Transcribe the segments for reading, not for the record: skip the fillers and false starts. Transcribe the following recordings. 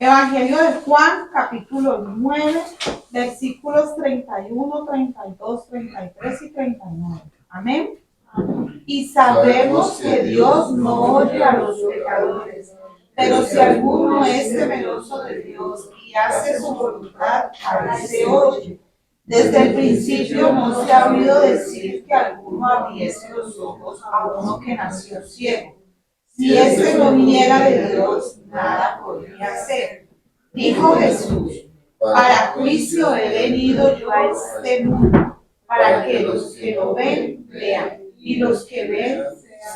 Evangelio de Juan, capítulo 9, versículos 31, 32, 33 y 39. Amén. Y sabemos que Dios no oye a los pecadores, pero si alguno es temeroso de Dios y hace su voluntad, a él se oye. Desde el principio no se ha oído decir que alguno abriese los ojos a uno que nació ciego. Si éste no viniera de Dios, nada podría hacer. Dijo Jesús: para juicio he venido yo a este mundo, para que los que lo ven, vean, y los que ven,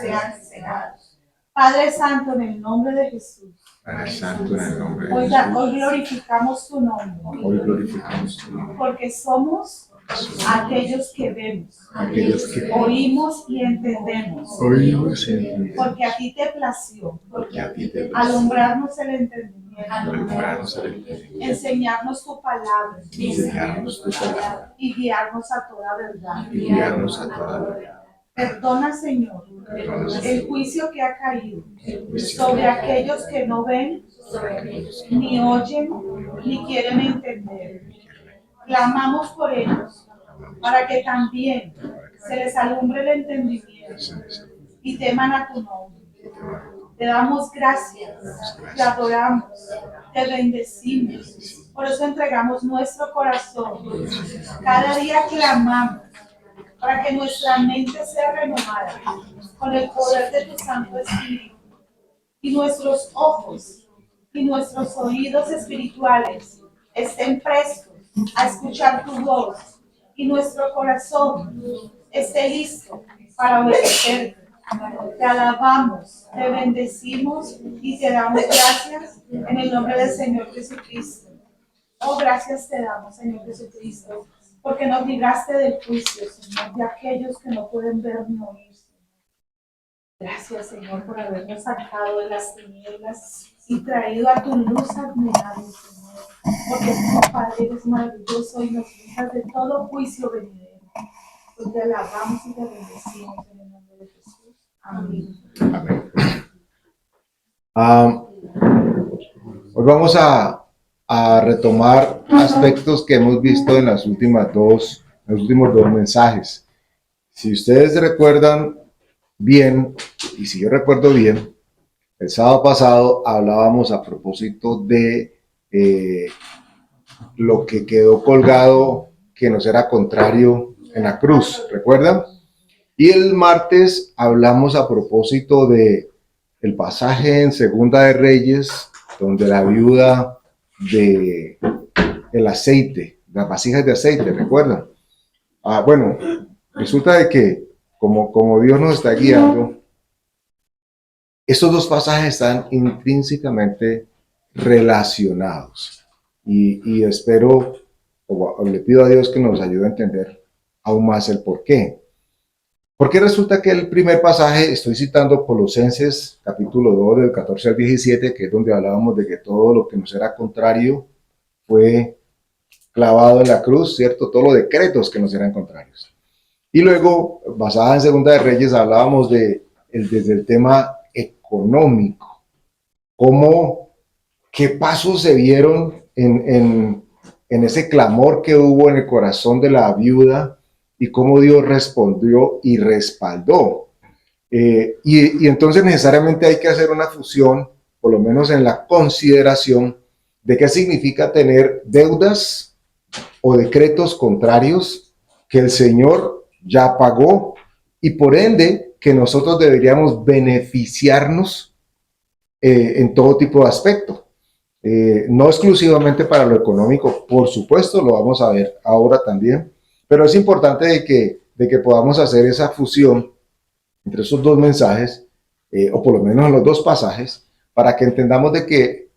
sean cegados. Padre Santo, en el nombre de Jesús. Padre Santo, en el nombre de Jesús. Hoy glorificamos tu nombre. Hoy glorificamos tu nombre. Porque somos aquellos que vemos, Aquellos que oímos y entendemos. oímos y entendemos. Porque a ti te plació Porque a ti te plació alumbrarnos el entendimiento, alumbrarnos el entendimiento, enseñarnos tu palabra enseñarnos tu palabra y guiarnos a toda verdad. y guiarnos a toda verdad. Perdona, Señor, Perdona, Señor, el juicio que ha caído juicio sobre aquellos que no ven, ni oyen, ni quieren entender. Clamamos por ellos, para que también se les alumbre el entendimiento y teman a tu nombre. Te damos gracias, te adoramos, te bendecimos. Por eso entregamos nuestro corazón. Cada día clamamos para que nuestra mente sea renovada con el poder de tu Santo Espíritu. Y nuestros ojos y nuestros oídos espirituales estén prestos a escuchar tu voz y nuestro corazón esté listo para obedecerte. Te alabamos, te bendecimos y te damos gracias en el nombre del Señor Jesucristo. Oh, gracias te damos, Señor Jesucristo, porque nos libraste del juicio, Señor, de aquellos que no pueden ver ni oír. Gracias, Señor, por habernos sacado de las tinieblas y traído a tu luz admirable, Señor. Porque tu Padre eres maravilloso y nos libras de todo juicio venidero. Hoy te alabamos y te bendecimos en el nombre de Jesús. Amén. Amén. Hoy vamos a retomar aspectos que hemos visto en los últimos dos mensajes. Si ustedes recuerdan bien, y si yo recuerdo bien, el sábado pasado hablábamos a propósito de lo que quedó colgado que nos era contrario en la cruz, ¿recuerdan? Y el martes hablamos a propósito de el pasaje en Segunda de Reyes, donde la viuda de el aceite, las vasijas de aceite, ¿recuerdan? Bueno, resulta de que como Dios nos está guiando, estos dos pasajes están intrínsecamente relacionados. Y espero, o le pido a Dios que nos ayude a entender aún más el por qué. Porque resulta que el primer pasaje, estoy citando Colosenses capítulo 2, del 14 al 17, que es donde hablábamos de que todo lo que nos era contrario fue clavado en la cruz, ¿cierto? Todos los decretos que nos eran contrarios. Y luego, basada en Segunda de Reyes, hablábamos desde el tema económico, qué pasos se vieron en ese clamor que hubo en el corazón de la viuda y cómo Dios respondió y respaldó. Y entonces necesariamente hay que hacer una fusión, por lo menos en la consideración de qué significa tener deudas o decretos contrarios que el Señor ya pagó y por ende que nosotros deberíamos beneficiarnos en todo tipo de aspecto. No exclusivamente para lo económico, por supuesto, lo vamos a ver ahora también, pero es importante de que podamos hacer esa fusión entre esos dos mensajes, o por lo menos en los dos pasajes, para que entendamos de que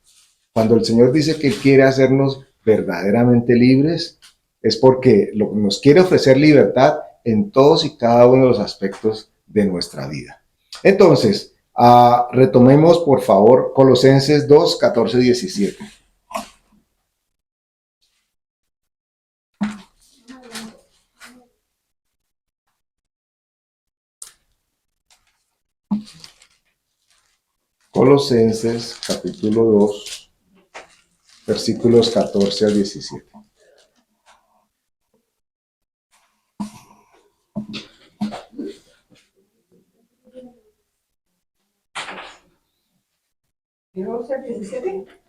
cuando el Señor dice que quiere hacernos verdaderamente libres, es porque nos quiere ofrecer libertad en todos y cada uno de los aspectos de nuestra vida. Entonces, retomemos por favor Colosenses 2, 14, 17. Colosenses capítulo 2, versículos 14 al 17.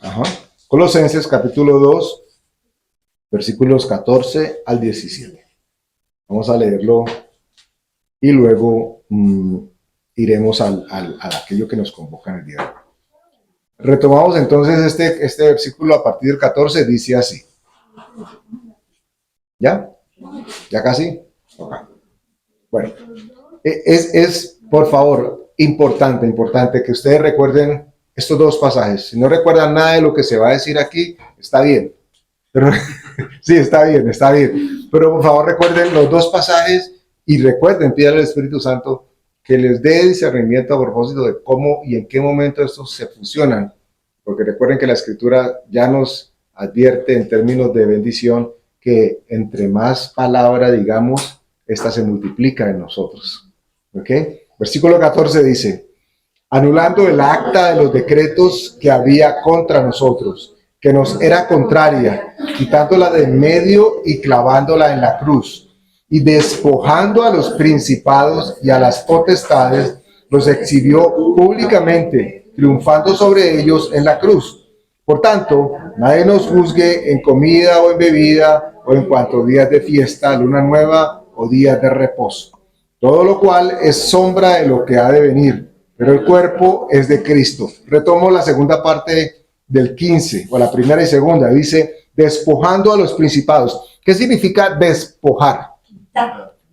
Ajá. Colosenses capítulo 2, versículos 14 al 17. Vamos a leerlo y luego iremos a aquello que nos convoca en el día de hoy. Retomamos entonces este versículo a partir del 14, dice así. ¿Ya? ¿Ya casi? Okay. Bueno, es por favor importante que ustedes recuerden estos dos pasajes. Si no recuerdan nada de lo que se va a decir aquí, está bien. Pero, sí, está bien. Pero por favor recuerden los dos pasajes y recuerden, pidan al Espíritu Santo que les dé discernimiento a propósito de cómo y en qué momento estos se fusionan. Porque recuerden que la Escritura ya nos advierte en términos de bendición que entre más palabra digamos, esta se multiplica en nosotros. ¿Ok? Versículo 14 dice: anulando el acta de los decretos que había contra nosotros, que nos era contraria, quitándola de en medio y clavándola en la cruz, y despojando a los principados y a las potestades, los exhibió públicamente, triunfando sobre ellos en la cruz. Por tanto, nadie nos juzgue en comida o en bebida, o en cuanto días de fiesta, luna nueva o días de reposo. Todo lo cual es sombra de lo que ha de venir, pero el cuerpo es de Cristo. Retomo la segunda parte del 15, o la primera y segunda, dice, despojando a los principados. ¿Qué significa despojar?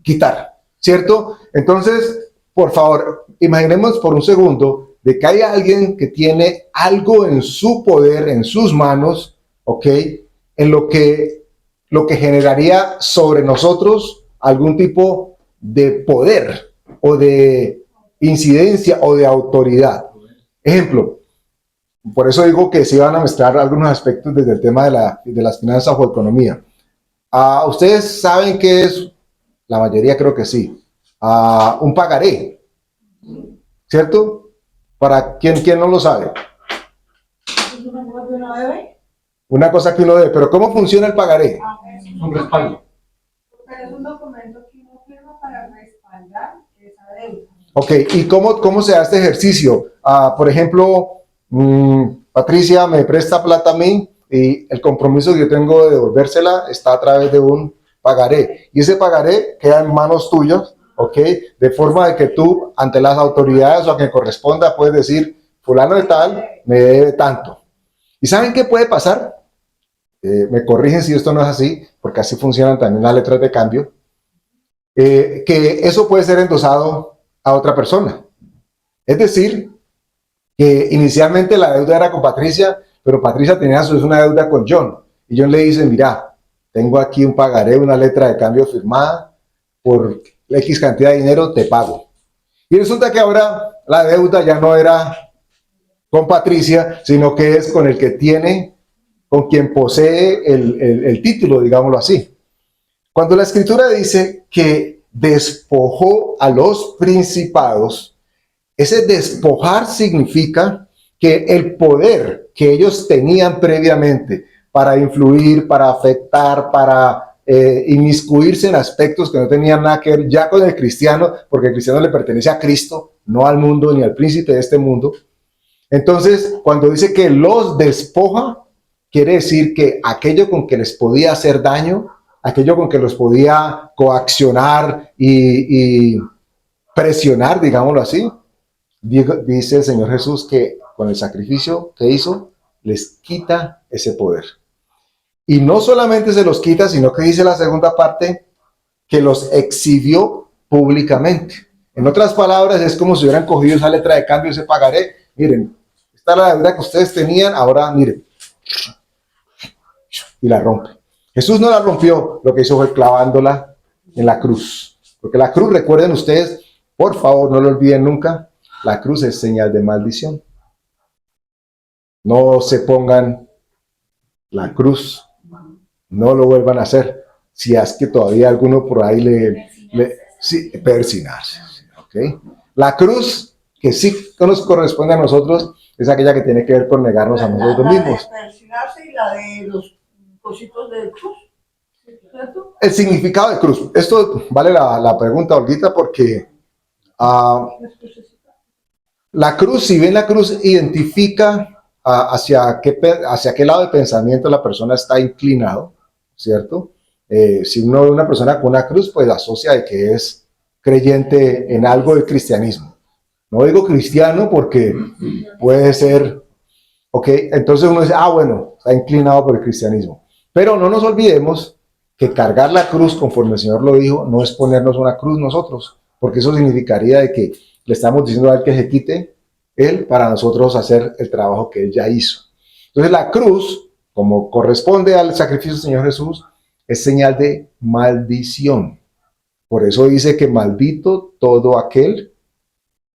Quitar, ¿cierto? Entonces, por favor, imaginemos por un segundo de que hay alguien que tiene algo en su poder, en sus manos, ¿ok? En lo que generaría sobre nosotros algún tipo de poder o de incidencia o de autoridad. Ejemplo, por eso digo que se van a mezclar algunos aspectos desde el tema de las finanzas o economía. Ustedes saben qué es, la mayoría creo que sí, un pagaré, ¿cierto? Para quien no lo sabe. Una cosa que uno debe, pero ¿cómo funciona el pagaré? Un respaldo. Pero es un documento que uno firma para respaldar esa deuda. Ok, ¿y cómo se da este ejercicio? Por ejemplo, Patricia me presta plata a mí y el compromiso que yo tengo de devolvérsela está a través de un pagaré. Y ese pagaré queda en manos tuyas, ¿ok? De forma de que tú, ante las autoridades o a quien corresponda, puedes decir, fulano de tal me debe tanto. ¿Y saben qué puede pasar? Me corrigen si esto no es así, porque así funcionan también las letras de cambio. Que eso puede ser endosado a otra persona. Es decir, que inicialmente la deuda era con Patricia, pero Patricia tenía una deuda con John. Y John le dice, mira, tengo aquí un pagaré, una letra de cambio firmada, por X cantidad de dinero te pago. Y resulta que ahora la deuda ya no era con Patricia, sino que es con el que tiene, con quien posee el título, digámoslo así. Cuando la Escritura dice que despojó a los principados, ese despojar significa que el poder que ellos tenían previamente para influir, para afectar, para inmiscuirse en aspectos que no tenían nada que ver ya con el cristiano, porque el cristiano le pertenece a Cristo, no al mundo ni al príncipe de este mundo. Entonces, cuando dice que los despoja, quiere decir que aquello con que les podía hacer daño, aquello con que los podía coaccionar y presionar, digámoslo así, dice el Señor Jesús que con el sacrificio que hizo, les quita ese poder. Y no solamente se los quita, sino que dice la segunda parte, que los exhibió públicamente. En otras palabras, es como si hubieran cogido esa letra de cambio, ese pagaré. Miren, esta es la deuda que ustedes tenían, ahora miren. Y la rompe. Jesús no la rompió, lo que hizo fue clavándola en la cruz. Porque la cruz, recuerden ustedes, por favor, no lo olviden nunca, la cruz es señal de maldición. No se pongan la cruz, no lo vuelvan a hacer. Si es que todavía alguno por ahí persinarse. ¿Okay? La cruz, que sí nos corresponde a nosotros es aquella que tiene que ver con negarnos a nosotros mismos. La de persignarse y la de los cositos de cruz, ¿cierto? El significado de cruz. Esto vale la pregunta, Olguita, porque la cruz, si bien la cruz identifica hacia qué lado de pensamiento la persona está inclinado, ¿cierto? Si uno ve una persona con una cruz, pues asocia de que es creyente en algo del cristianismo. No digo cristiano porque puede ser, ok, entonces uno dice, bueno, está inclinado por el cristianismo. Pero no nos olvidemos que cargar la cruz, conforme el Señor lo dijo, no es ponernos una cruz nosotros, porque eso significaría de que le estamos diciendo a Él que se quite Él para nosotros hacer el trabajo que Él ya hizo. Entonces la cruz, como corresponde al sacrificio del Señor Jesús, es señal de maldición. Por eso dice que maldito todo aquel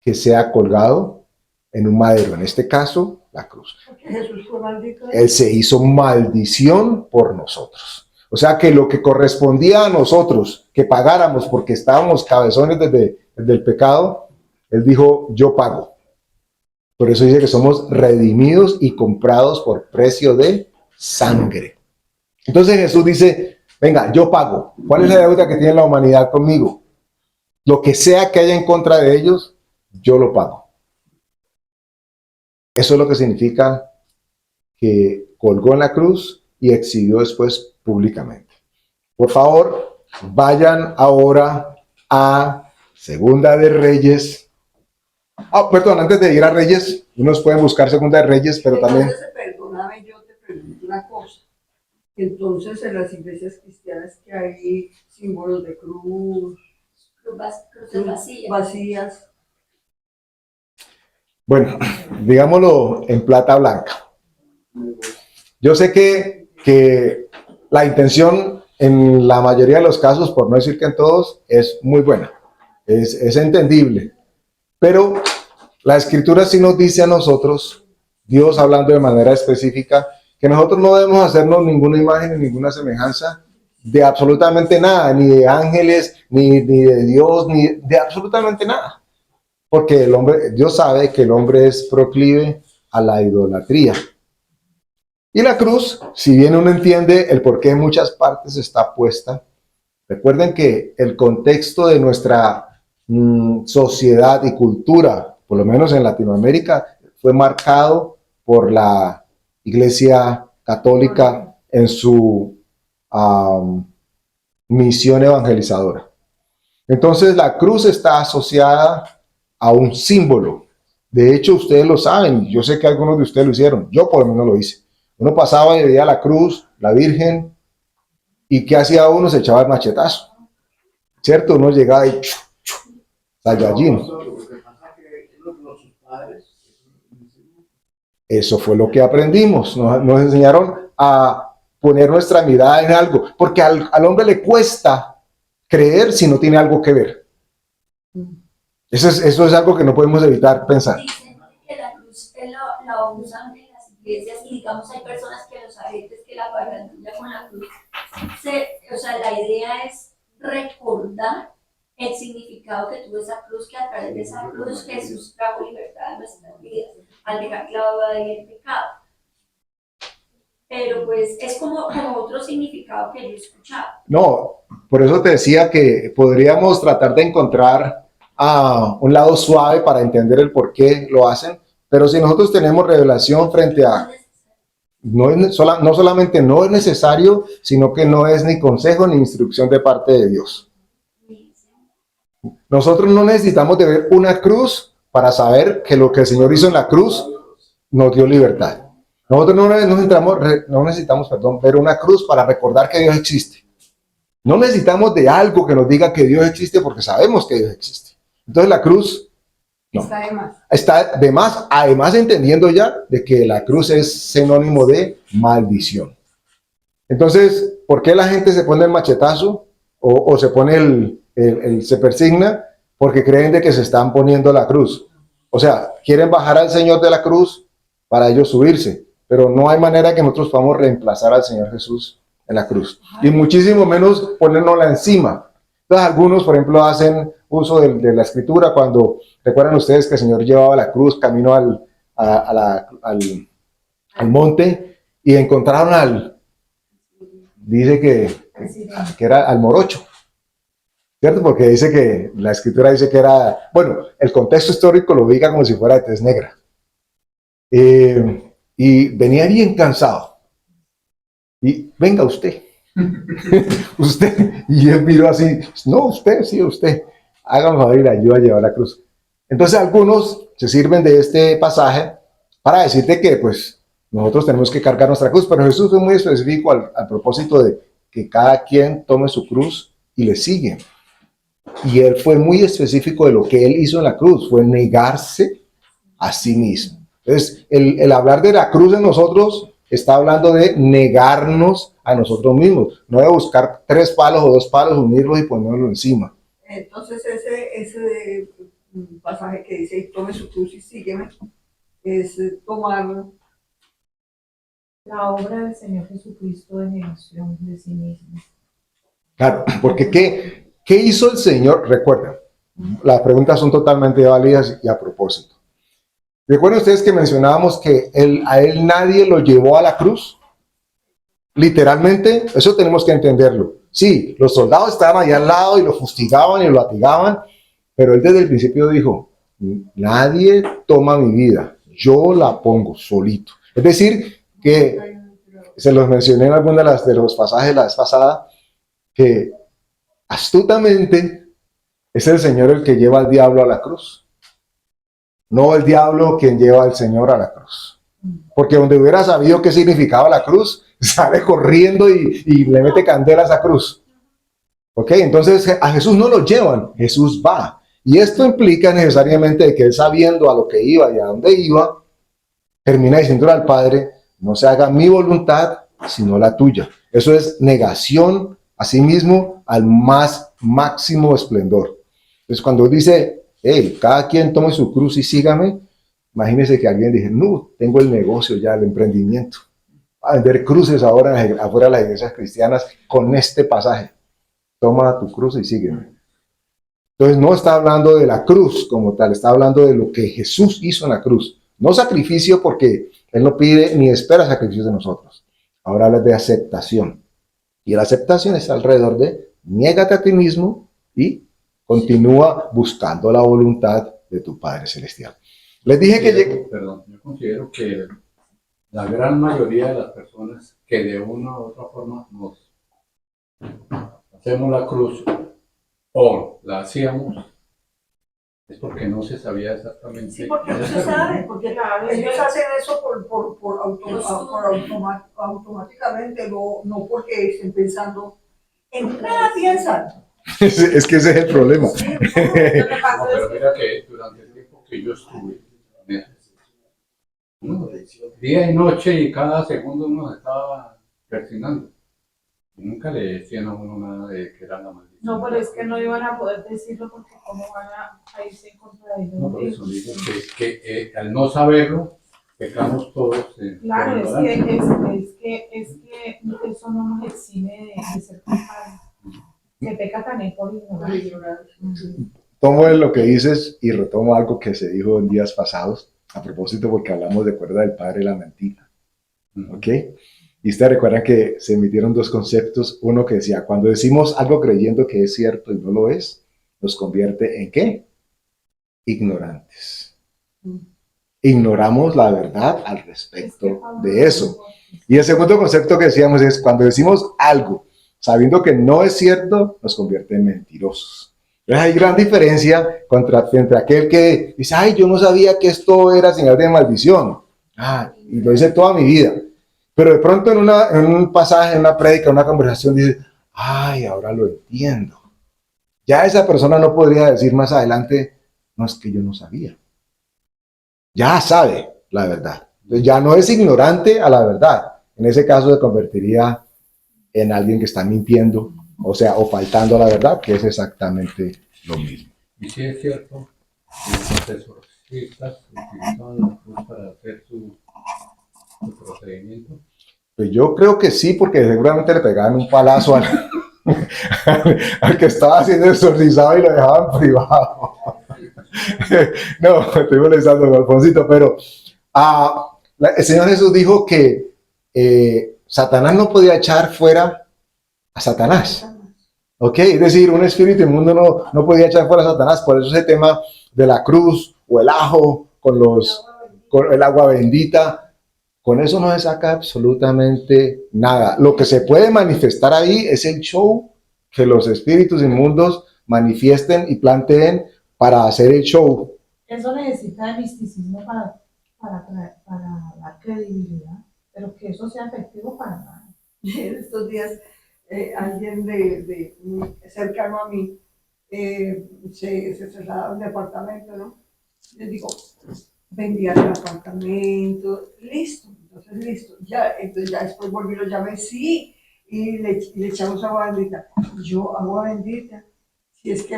que sea colgado en un madero, en este caso, la cruz. Porque Jesús fue maldito. Él se hizo maldición por nosotros. O sea que lo que correspondía a nosotros, que pagáramos porque estábamos cabezones desde el pecado, Él dijo, yo pago. Por eso dice que somos redimidos y comprados por precio de sangre. Entonces Jesús dice, venga, yo pago. ¿Cuál es la deuda que tiene la humanidad conmigo? Lo que sea que haya en contra de ellos, yo lo pago. Eso es lo que significa que colgó en la cruz y exhibió después públicamente. Por favor, vayan ahora a Segunda de Reyes. Perdón, antes de ir a Reyes, unos pueden buscar Segunda de Reyes, pero también... Entonces, perdóname, yo te pregunto una cosa. Entonces, en las iglesias cristianas que hay símbolos de cruz, Cruces vacías. Bueno, digámoslo en plata blanca. Yo sé que la intención en la mayoría de los casos, por no decir que en todos, es muy buena, es entendible. Pero la Escritura sí nos dice a nosotros, Dios hablando de manera específica, que nosotros no debemos hacernos ninguna imagen ni ninguna semejanza de absolutamente nada, ni de ángeles, ni de Dios, ni de absolutamente nada. Porque Dios sabe que el hombre es proclive a la idolatría. Y la cruz, si bien uno entiende el por qué en muchas partes está puesta, recuerden que el contexto de nuestra sociedad y cultura, por lo menos en Latinoamérica, fue marcado por la Iglesia Católica en su misión evangelizadora. Entonces la cruz está asociada a un símbolo. De hecho, ustedes lo saben, yo sé que algunos de ustedes lo hicieron, yo por lo menos lo hice. Uno pasaba y veía la cruz, la Virgen, y ¿qué hacía uno? Se echaba el machetazo, ¿cierto? Uno llegaba y Saiyajin. Eso fue lo que aprendimos, nos enseñaron a poner nuestra mirada en algo, porque al hombre le cuesta creer si no tiene algo que ver. Eso es algo que no podemos evitar pensar. Dicen que la cruz la usan en las iglesias y digamos hay personas que los aretes que la parrandilla con la cruz. O sea, la idea es recordar el significado que tuvo esa cruz, que a través de esa cruz Jesús trajo libertad a nuestras vidas, al dejar clavado ahí el pecado. Pero pues es como otro significado que yo he escuchado. No, por eso te decía que podríamos tratar de encontrar un lado suave para entender el por qué lo hacen, pero si nosotros tenemos revelación frente a... No solamente no es necesario, sino que no es ni consejo ni instrucción de parte de Dios. Nosotros no necesitamos de ver una cruz para saber que lo que el Señor hizo en la cruz nos dio libertad. Nosotros no necesitamos ver una cruz para recordar que Dios existe. No necesitamos de algo que nos diga que Dios existe porque sabemos que Dios existe. Entonces la cruz no. Está de más, además entendiendo ya de que la cruz es sinónimo de maldición. Entonces, ¿por qué la gente se pone el machetazo o se pone se persigna? Porque creen de que se están poniendo la cruz. O sea, quieren bajar al Señor de la cruz para ellos subirse, pero no hay manera que nosotros podamos reemplazar al Señor Jesús en la cruz. Y muchísimo menos ponérnosla encima. Entonces algunos, por ejemplo, hacen uso de la escritura cuando, recuerdan ustedes que el Señor llevaba la cruz camino al monte y encontraron dice que era al morocho, ¿cierto? Porque dice que la escritura dice que era, bueno, el contexto histórico lo ubica como si fuera de tez negra. Y venía bien cansado. Y venga usted. Usted. Y él miró así, no, usted, sí, usted. Háganos a ir, ayuda a llevar la cruz. Entonces algunos se sirven de este pasaje para decirte que pues nosotros tenemos que cargar nuestra cruz, pero Jesús fue muy específico al propósito de que cada quien tome su cruz y le sigue. Y él fue muy específico de lo que él hizo en la cruz, fue negarse a sí mismo. Entonces, el hablar de la cruz en nosotros está hablando de negarnos a nosotros mismos, no de buscar 3 palos o 2 palos, unirlos y ponerlos encima. Entonces ese pasaje que dice, tome su cruz y sígueme, es tomar La obra del Señor Jesucristo de negación de sí mismo. Claro, porque ¿qué hizo el Señor? Recuerda, las preguntas son totalmente válidas y a propósito. ¿Recuerdan ustedes que mencionábamos que a él nadie lo llevó a la cruz? Literalmente, eso tenemos que entenderlo. Sí, los soldados estaban allá al lado y lo fustigaban y lo latigaban, pero él desde el principio dijo, nadie toma mi vida, yo la pongo solito. Es decir, que se los mencioné en algunos de los pasajes la vez pasada, que astutamente es el Señor el que lleva al diablo a la cruz. No el diablo quien lleva al Señor a la cruz. Porque donde hubiera sabido qué significaba la cruz, sale corriendo y le mete candela a esa cruz. ¿Ok? Entonces a Jesús no lo llevan, Jesús va. Y esto implica necesariamente que él sabiendo a lo que iba y a dónde iba, termina diciéndole al Padre, no se haga mi voluntad, sino la tuya. Eso es negación a sí mismo al más máximo esplendor. Entonces cuando dice, hey, cada quien tome su cruz y sígame, imagínese que alguien dice, no, tengo el negocio ya, el emprendimiento. A vender cruces ahora afuera de las iglesias cristianas con este pasaje. Toma tu cruz y sígueme. Entonces no está hablando de la cruz como tal, está hablando de lo que Jesús hizo en la cruz. No sacrificio porque Él no pide ni espera sacrificios de nosotros. Ahora habla de aceptación. Y la aceptación está alrededor de niégate a ti mismo y continúa buscando la voluntad de tu Padre Celestial. Les dije que... Perdón, yo considero que la gran mayoría de las personas que de una u otra forma nos hacemos la cruz o la hacíamos, es porque no se sabía exactamente. Sí, porque no se sabe, porque ellos hacen eso automáticamente, no porque estén pensando en nada piensan. Es que ese es el problema. Sí, No, pero mira que durante el tiempo que yo estuve, día y noche y cada segundo uno se estaba persignando. Nunca le decían a uno nada de que era la maldición. No, pero es que no iban a poder decirlo porque cómo van a irse en contra de ellos. No, por eso digo que al no saberlo, pecamos todos. Claro, es que eso no nos exime de ser culpables. Se peca también por ignorancia. Tomo lo que dices y retomo algo que se dijo en días pasados, a propósito porque hablamos de cuerda del padre y la mentira. ¿Ok? Y ustedes recuerdan que se emitieron 2 conceptos. Uno que decía, cuando decimos algo creyendo que es cierto y no lo es, nos convierte ¿en qué? Ignorantes. Ignoramos la verdad al respecto de eso. Y el segundo concepto que decíamos es, cuando decimos algo sabiendo que no es cierto, nos convierte en mentirosos. Entonces hay gran diferencia entre aquel que dice, ay, yo no sabía que esto era señal de maldición. Y lo hice toda mi vida. Pero de pronto en un pasaje, en una prédica, en una conversación, dice, ay, ahora lo entiendo. Ya esa persona no podría decir más adelante, no, es que yo no sabía. Ya sabe la verdad. Entonces ya no es ignorante a la verdad. En ese caso se convertiría en alguien que está mintiendo, o sea, o faltando a la verdad, que es exactamente lo mismo. Y sí es cierto, los exorcistas utilizaban la cruz para hacer su procedimiento. Pues yo creo que sí, porque seguramente le pegaban un palazo al... al que estaba haciendo exorcizado y lo dejaban privado. No, estoy molestando con Alfonsito, pero el Señor Jesús dijo que Satanás no podía echar fuera a Satanás. ¿Ok? Es decir, un espíritu inmundo no podía echar fuera a Satanás. Por eso ese tema de la cruz o el ajo con el agua bendita, con eso no se saca absolutamente nada. Lo que se puede manifestar ahí es el show que los espíritus inmundos manifiesten y planteen para hacer el show. Eso necesita de misticismo para dar credibilidad, pero que eso sea efectivo para nada. En estos días, alguien de muy cercano a mí se trasladaba a un departamento, ¿no? Les digo, vendían el apartamento, listo, entonces listo. Entonces ya después volví, lo llamé, sí, y le echamos agua bendita. Yo, agua bendita, si es que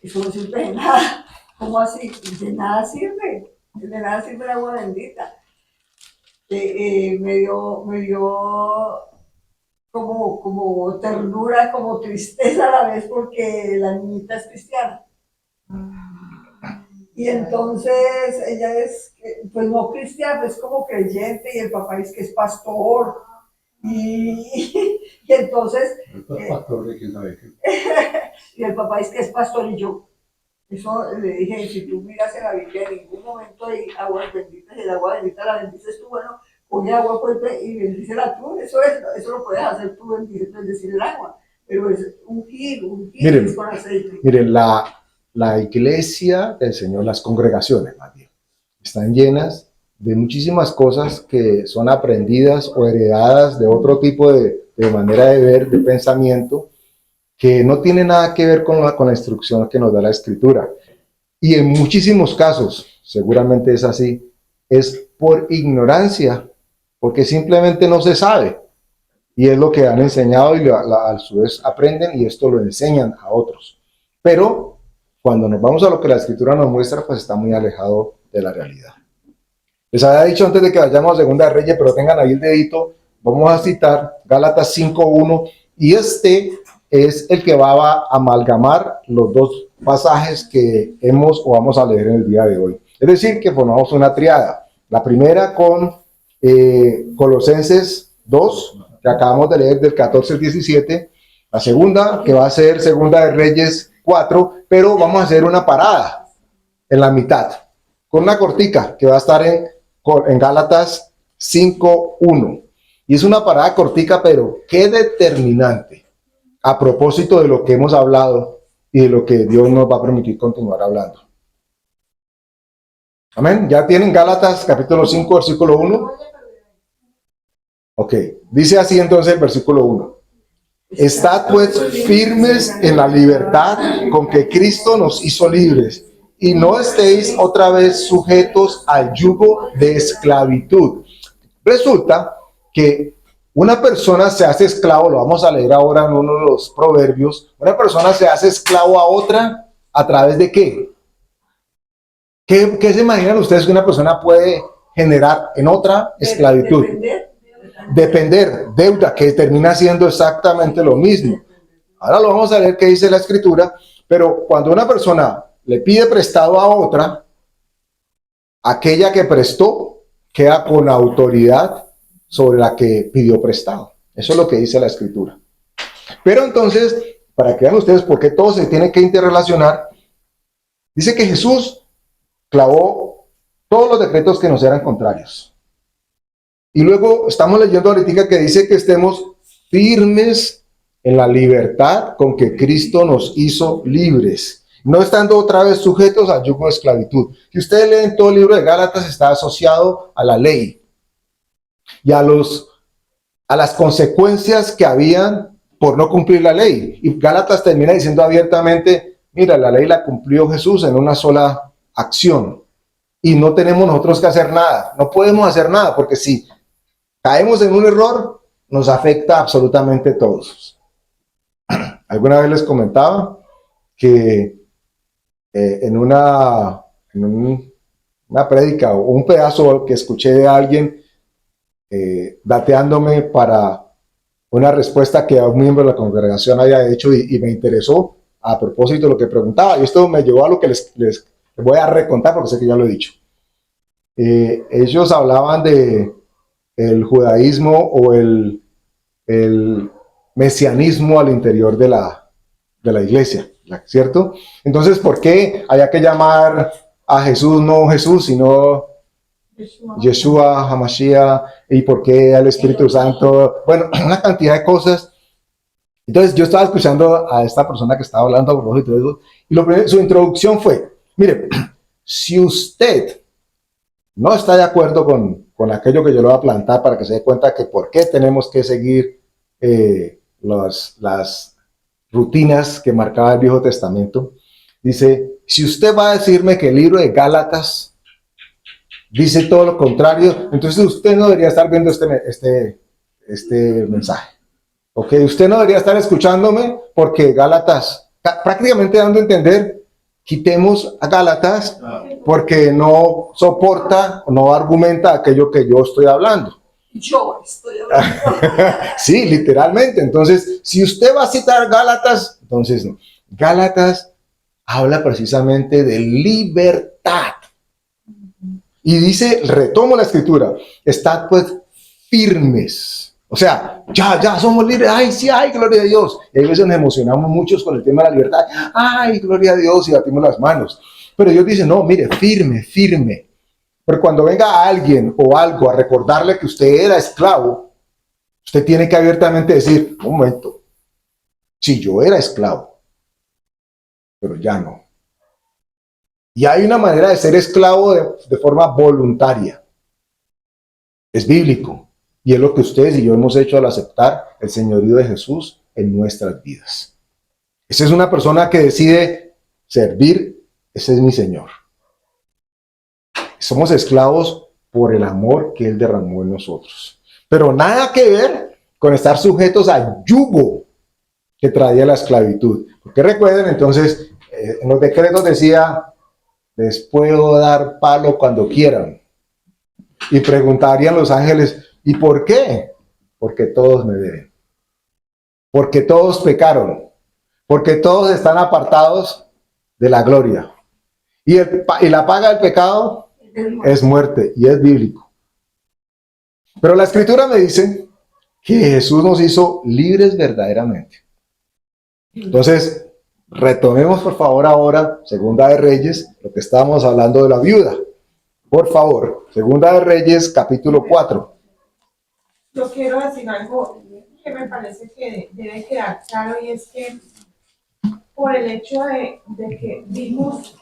eso no sirve de nada. ¿Cómo así? De nada sirve el agua bendita. Me dio como ternura, como tristeza a la vez, porque la niñita es cristiana. Y entonces ella es, pues no cristiana, es como creyente, y el papá es que es pastor. Y entonces, y el papá es que es pastor, y yo, eso le dije, si tú miras en la Biblia, en ningún momento hay aguas benditas, y el agua bendita la bendices tú, bueno, coge agua fuerte y bendícela tú, eso lo puedes hacer tú, bendecir el agua, pero es ungir Miren, es con aceite. Miren, la iglesia del Señor, las congregaciones más bien, están llenas de muchísimas cosas que son aprendidas o heredadas de otro tipo de manera de ver, de pensamiento, que no tiene nada que ver con la instrucción que nos da la Escritura. Y en muchísimos casos, seguramente es así, es por ignorancia, porque simplemente no se sabe. Y es lo que han enseñado y a su vez aprenden y esto lo enseñan a otros. Pero cuando nos vamos a lo que la Escritura nos muestra, pues está muy alejado de la realidad. Les había dicho antes de que vayamos a Segunda de Reyes, pero tengan ahí el dedito, vamos a citar Gálatas 5:1, y este es el que va a amalgamar los dos pasajes que vamos a leer en el día de hoy. Es decir, que formamos una triada. La primera con Colosenses 2, que acabamos de leer del 14 al 17. La segunda, que va a ser Segunda de Reyes 4, pero vamos a hacer una parada en la mitad, con una cortica que va a estar en Gálatas 5:1. Y es una parada cortica, pero qué determinante a propósito de lo que hemos hablado y de lo que Dios nos va a permitir continuar hablando. Amén. ¿Ya tienen Gálatas capítulo 5, versículo 1? Ok. Dice así entonces el versículo 1. Estad pues firmes en la libertad con que Cristo nos hizo libres, y no estéis otra vez sujetos al yugo de esclavitud. Resulta que una persona se hace esclavo, lo vamos a leer ahora en uno de los proverbios, una persona se hace esclavo a otra, ¿a través de qué? ¿Qué se imaginan ustedes que una persona puede generar en otra esclavitud? Depender, deuda, que termina siendo exactamente lo mismo. Ahora lo vamos a leer qué dice la Escritura, pero cuando una persona le pide prestado a otra, aquella que prestó queda con autoridad sobre la que pidió prestado. Eso es lo que dice la Escritura. Pero entonces, para que vean ustedes por qué todo se tiene que interrelacionar, dice que Jesús clavó todos los decretos que nos eran contrarios. Y luego estamos leyendo ahorita que dice que estemos firmes en la libertad con que Cristo nos hizo libres, no estando otra vez sujetos al yugo de esclavitud. Si ustedes leen todo el libro de Gálatas, está asociado a la ley y a las consecuencias que habían por no cumplir la ley. Y Gálatas termina diciendo abiertamente, mira, la ley la cumplió Jesús en una sola acción y no tenemos nosotros que hacer nada, no podemos hacer nada, porque si caemos en un error, nos afecta absolutamente a todos. Alguna vez les comentaba que en una prédica o un pedazo que escuché de alguien dateándome para una respuesta que un miembro de la congregación haya hecho y me interesó a propósito de lo que preguntaba. Y esto me llevó a lo que les voy a recontar porque sé que ya lo he dicho. Ellos hablaban de el judaísmo o el mesianismo al interior de la iglesia, ¿cierto? Entonces, ¿por qué había que llamar a Jesús no Jesús, sino Yeshua, Hamashiach, y por qué al Espíritu Santo? Bueno, una cantidad de cosas. Entonces, yo estaba escuchando a esta persona que estaba hablando a propósito de eso, y su introducción fue, mire, si usted no está de acuerdo con aquello que yo le voy a plantar para que se dé cuenta que por qué tenemos que seguir las rutinas que marcaba el Viejo Testamento, dice, si usted va a decirme que el libro de Gálatas dice todo lo contrario, entonces usted no debería estar viendo este mensaje. Ok, usted no debería estar escuchándome porque Gálatas, prácticamente dando a entender, quitemos a Gálatas porque no soporta, no argumenta aquello que yo estoy hablando. Yo estoy hablando. Sí, literalmente. Entonces, si usted va a citar Gálatas, entonces no. Gálatas habla precisamente de libertad. Y dice, retomo la escritura, estad pues firmes. O sea, ya somos libres. Ay, sí, ay, gloria a Dios. Y a veces nos emocionamos muchos con el tema de la libertad. Ay, gloria a Dios, y batimos las manos. Pero Dios dice, no, mire, firme, firme. Pero cuando venga alguien o algo a recordarle que usted era esclavo, usted tiene que abiertamente decir, un momento, si yo era esclavo, pero ya no. Y hay una manera de ser esclavo de forma voluntaria. Es bíblico. Y es lo que ustedes y yo hemos hecho al aceptar el señorío de Jesús en nuestras vidas. Esa es una persona que decide servir, ese es mi Señor. Somos esclavos por el amor que Él derramó en nosotros. Pero nada que ver con estar sujetos al yugo que traía la esclavitud. Porque recuerden, entonces, en los decretos decía, les puedo dar palo cuando quieran. Y preguntarían los ángeles, ¿y por qué? Porque todos me deben. Porque todos pecaron. Porque todos están apartados de la gloria. Y la paga del pecado es muerte, y es bíblico. Pero la escritura me dice que Jesús nos hizo libres verdaderamente. Entonces, retomemos por favor ahora, Segunda de Reyes, lo que estábamos hablando de la viuda. Por favor, Segunda de Reyes, capítulo 4. Yo quiero decir algo que me parece que debe quedar claro y es que por el hecho de que vimos,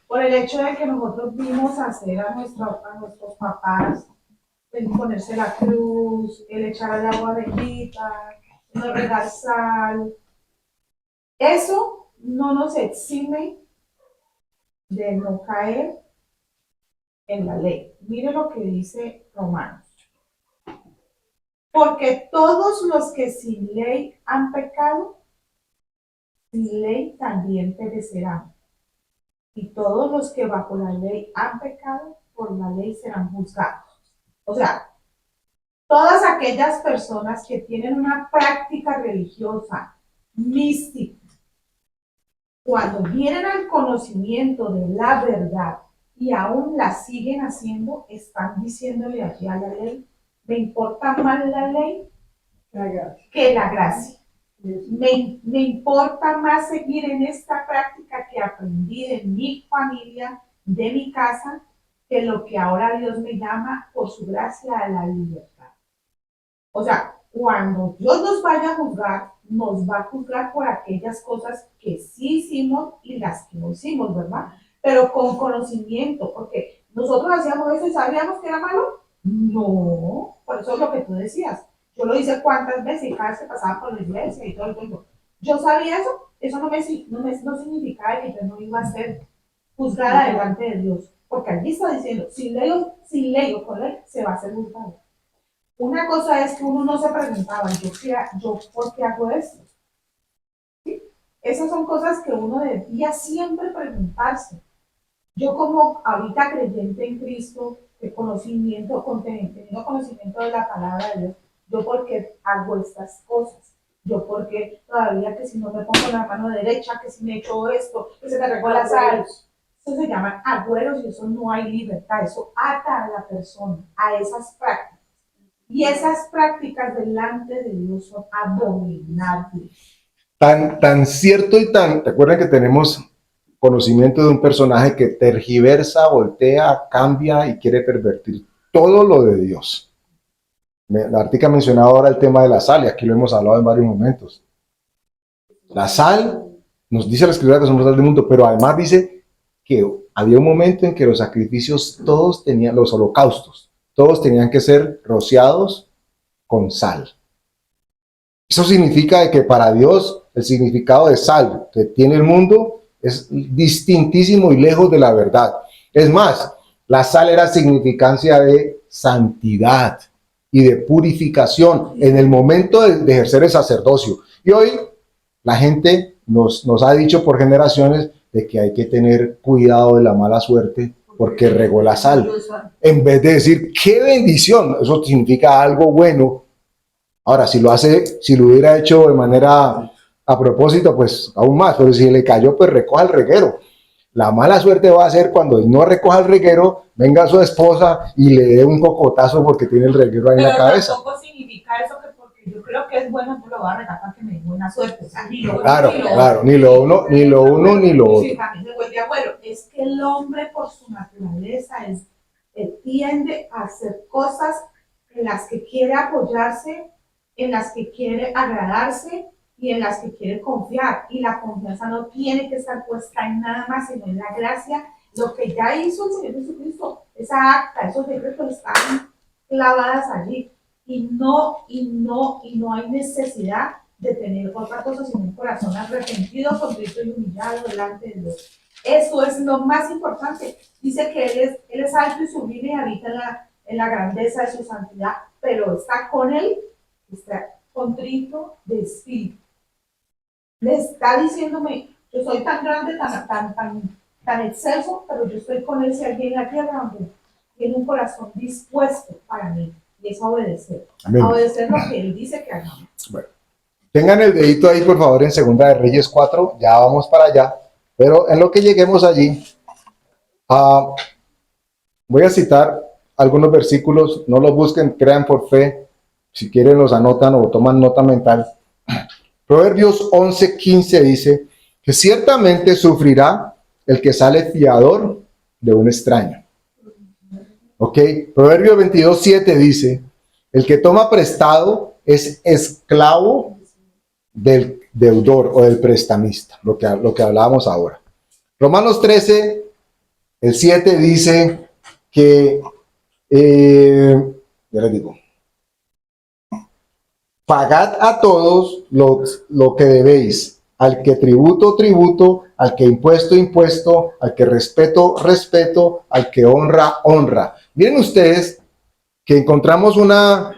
por el hecho de que nosotros vimos hacer a nuestros papás, el ponerse la cruz, el echar el agua bendita, no regar sal, eso no nos exime de no caer en la ley. Mire lo que dice Romanos. Porque todos los que sin ley han pecado, sin ley también perecerán. Y todos los que bajo la ley han pecado, por la ley serán juzgados. O sea, todas aquellas personas que tienen una práctica religiosa, mística, cuando vienen al conocimiento de la verdad y aún la siguen haciendo, están diciéndole aquí a la ley, me importa más la ley que la gracia. Me importa más seguir en esta práctica que aprendí de mi familia, de mi casa, que lo que ahora Dios me llama por su gracia a la libertad. O sea, cuando Dios nos vaya a juzgar, nos va a juzgar por aquellas cosas que sí hicimos y las que no hicimos, ¿verdad? Pero con conocimiento, porque nosotros hacíamos eso y sabíamos que era malo. No, por eso es lo que tú decías. Yo lo hice cuántas veces y cada vez que pasaba por la iglesia y todo el tiempo. Yo sabía eso no significaba que yo no iba a ser juzgada delante de Dios, porque allí está diciendo, sin ley o con ley, se va a ser juzgado. Una cosa es que uno no se preguntaba, yo ¿por qué hago esto? ¿Sí? Esas son cosas que uno debía siempre preguntarse. Yo como ahorita creyente en Cristo, de conocimiento, teniendo conocimiento de la palabra de Dios, yo porque hago estas cosas, yo porque todavía que si no me pongo la mano derecha, que si me echo esto, que se me regó la sal, eso se llaman agüeros y eso no hay libertad, eso ata a la persona a esas prácticas. Y esas prácticas delante de Dios son abominables. Tan cierto y tan, recuerden que tenemos conocimiento de un personaje que tergiversa, voltea, cambia y quiere pervertir todo lo de Dios. La Artica mencionaba ahora el tema de la sal y aquí lo hemos hablado en varios momentos. La sal nos dice la Escritura que somos sal del mundo, pero además dice que había un momento en que los sacrificios todos tenían, los holocaustos, todos tenían que ser rociados con sal. Eso significa que para Dios el significado de sal que tiene el mundo es distintísimo y lejos de la verdad. Es más, la sal era significancia de santidad y de purificación en el momento de ejercer el sacerdocio. Y hoy la gente nos ha dicho por generaciones de que hay que tener cuidado de la mala suerte porque regó la sal. En vez de decir, ¡qué bendición! Eso significa algo bueno. Ahora, si lo hubiera hecho de manera a propósito, pues aún más, pero si le cayó, pues recoja el reguero. La mala suerte va a ser cuando no recoja el reguero, venga su esposa y le dé un cocotazo porque tiene el reguero ahí en la cabeza. Pero tampoco significa eso que porque yo creo que es bueno, yo lo voy a regar para que me dé buena suerte. O sea, Claro, ni lo uno ni lo otro. Sí, también se vuelve abuelo. Es que el hombre por su naturaleza tiende a hacer cosas en las que quiere apoyarse, en las que quiere agradarse y en las que quiere confiar. Y la confianza no tiene que estar puesta en nada más, sino en la gracia. Lo que ya hizo el Señor Jesucristo, esa acta, esos decretos están clavadas allí. Y no hay necesidad de tener otra cosa, sino un corazón arrepentido, contrito y humillado delante de Dios. Eso es lo más importante. Dice que Él es alto y sublime y habita en la grandeza de su santidad, pero está con Él, está contrito de espíritu. Le está diciéndome, yo soy tan grande, tan excelso, pero yo estoy con Él si alguien en la tierra donde tiene un corazón dispuesto para mí, y es obedecer. Amén. Obedecer lo que Él dice que hagamos. Bueno, tengan el dedito ahí, por favor, en Segunda de Reyes 4, ya vamos para allá, pero en lo que lleguemos allí, voy a citar algunos versículos, no los busquen, crean por fe, si quieren los anotan o toman nota mental. Proverbios 11:15 dice que ciertamente sufrirá el que sale fiador de un extraño. Ok, Proverbios 22:7 dice, el que toma prestado es esclavo del deudor o del prestamista, lo que hablábamos ahora. Romanos 13, el 7 dice que, ya les digo, pagad a todos lo que debéis, al que tributo, tributo, al que impuesto, impuesto, al que respeto, respeto, al que honra, honra. Miren ustedes que encontramos una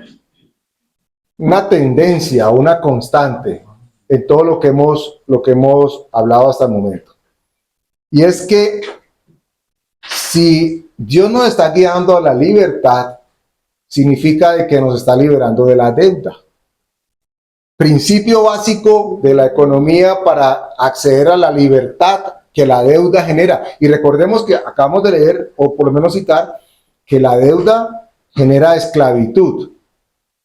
tendencia, una constante en todo lo que hemos hablado hasta el momento. Y es que si Dios nos está guiando a la libertad, significa de que nos está liberando de la deuda. Principio básico de la economía para acceder a la libertad que la deuda genera. Y recordemos que acabamos de leer, o por lo menos citar, que la deuda genera esclavitud,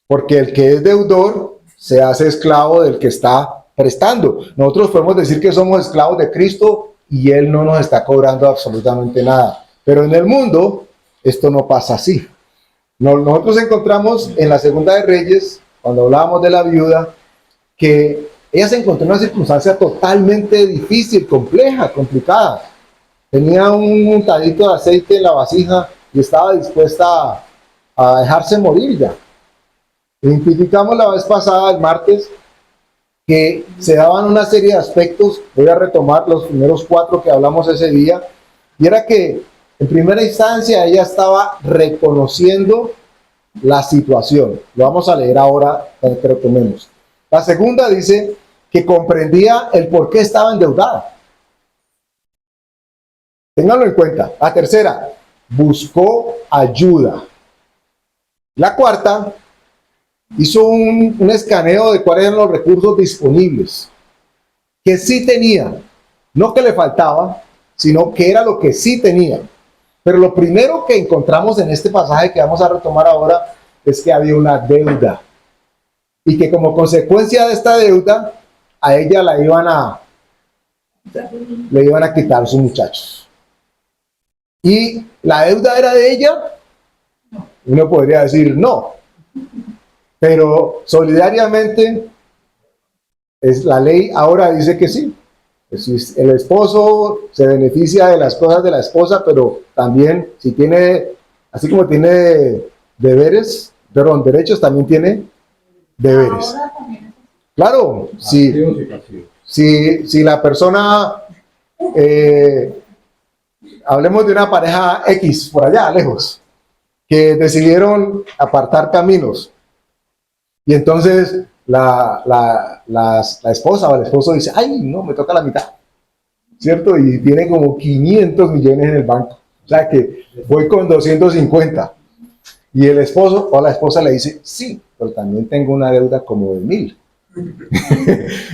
porque el que es deudor se hace esclavo del que está prestando. Nosotros podemos decir que somos esclavos de Cristo y Él no nos está cobrando absolutamente nada. Pero en el mundo esto no pasa así. Nosotros encontramos en la Segunda de Reyes, cuando hablábamos de la viuda, que ella se encontró en una circunstancia totalmente difícil, compleja, complicada. Tenía un untadito de aceite en la vasija y estaba dispuesta a dejarse morir ya. Identificamos la vez pasada, el martes, que se daban una serie de aspectos. Voy a retomar los primeros 4 que hablamos ese día, y era que en primera instancia ella estaba reconociendo la situación. Lo vamos a leer ahora para que retomemos. La segunda dice que comprendía el por qué estaba endeudada. Ténganlo en cuenta. La tercera, buscó ayuda. La cuarta hizo un escaneo de cuáles eran los recursos disponibles, que sí tenía, no que le faltaba, sino que era lo que sí tenía. Pero lo primero que encontramos en este pasaje que vamos a retomar ahora es que había una deuda y que como consecuencia de esta deuda a ella le iban a quitar sus muchachos. Y la deuda era de ella. Uno podría decir no, pero solidariamente la ley ahora dice que sí. El esposo se beneficia de las cosas de la esposa, pero también si tiene, así como tiene deberes, perdón, derechos, también tiene deberes. Ahora también. Claro, Activos y pasivos. si la persona, hablemos de una pareja X por allá, lejos, que decidieron apartar caminos, y entonces la esposa o el esposo dice, ay, no, me toca la mitad, ¿cierto? Y tiene como 500 millones en el banco, o sea que voy con 250, y el esposo o la esposa le dice, sí, pero también tengo una deuda como de 1000.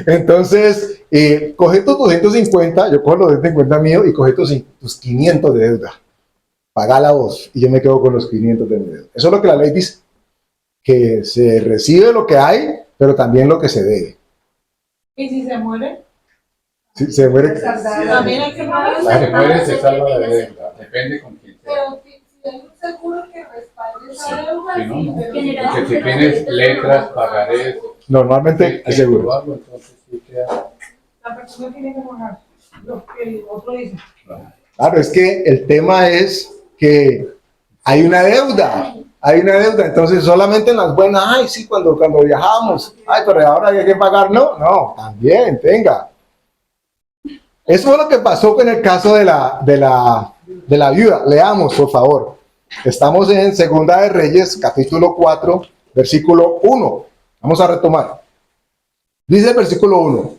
Entonces, coge tus 250, yo cojo los 250 míos y coge tus 500 de deuda, pagala vos, y yo me quedo con los 500 de mi deuda. Eso es lo que la ley dice, que se recibe lo que hay, pero también lo que se debe. ¿Y si se muere? Si se muere, También hay que pagar. La que muere se salva de deuda, depende con quién sea. Pero si hay un seguro que respalde esa deuda, Si no, sí, no. pero Porque si tienes letras, pagarés, normalmente hay seguro. algo, entonces sí queda. La persona tiene que pagar lo que el otro dice. Claro, es que el tema es que hay una deuda. Hay una deuda, entonces solamente en las buenas, ay, sí, cuando viajamos, ay, pero ahora hay que pagar, no, también, tenga. Eso es lo que pasó con el caso de la viuda. Leamos, por favor. Estamos en Segunda de Reyes, capítulo 4, versículo 1. Vamos a retomar. Dice el versículo 1.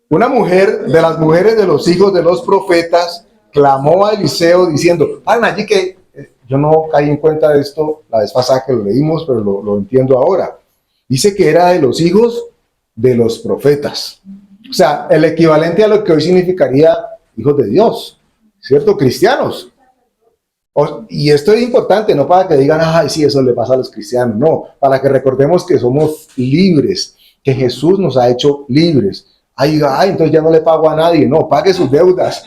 Una mujer de las mujeres de los hijos de los profetas clamó a Eliseo diciendo, allí que yo no caí en cuenta de esto la vez pasada que lo leímos, pero lo entiendo ahora. Dice que era de los hijos de los profetas. O sea, el equivalente a lo que hoy significaría hijos de Dios, ¿cierto? Cristianos. Y esto es importante, no para que digan, ay, sí, eso le pasa a los cristianos. No, para que recordemos que somos libres, que Jesús nos ha hecho libres. Ay, entonces ya no le pago a nadie. No, pague sus deudas.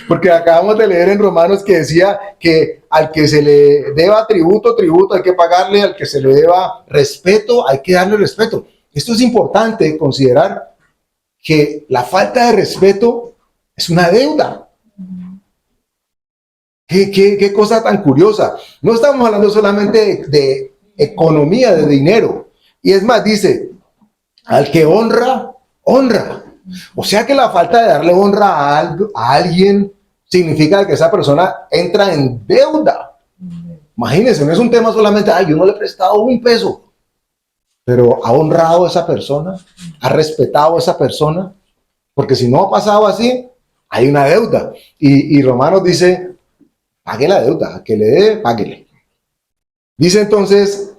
Porque acabamos de leer en Romanos que decía que al que se le deba tributo hay que pagarle, al que se le deba respeto, hay que darle respeto. Esto es importante considerar que la falta de respeto es una deuda. ¿Qué cosa tan curiosa? No estamos hablando solamente de economía, de dinero. Y es más, dice, al que honra, honra. O sea que la falta de darle honra a alguien significa que esa persona entra en deuda. Imagínense, no es un tema solamente, ay, yo no le he prestado un peso, pero ha honrado a esa persona, ha respetado a esa persona, porque si no ha pasado así, hay una deuda. Y Romanos dice, pague la deuda, que le dé, páguele. Dice entonces,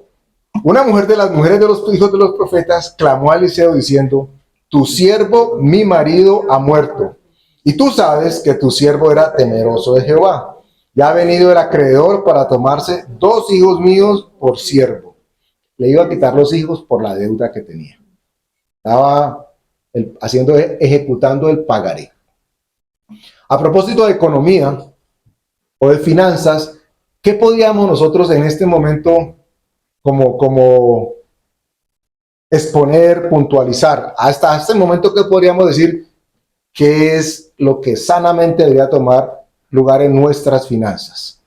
una mujer de las mujeres de los hijos de los profetas clamó a Eliseo diciendo, tu siervo, mi marido, ha muerto. Y tú sabes que tu siervo era temeroso de Jehová. Ya ha venido el acreedor para tomarse 2 hijos míos por siervo. Le iba a quitar los hijos por la deuda que tenía. Estaba ejecutando el pagaré. A propósito de economía o de finanzas, ¿qué podíamos nosotros en este momento como exponer, puntualizar? Hasta este momento, ¿qué podríamos decir que es lo que sanamente debería tomar lugar en nuestras finanzas?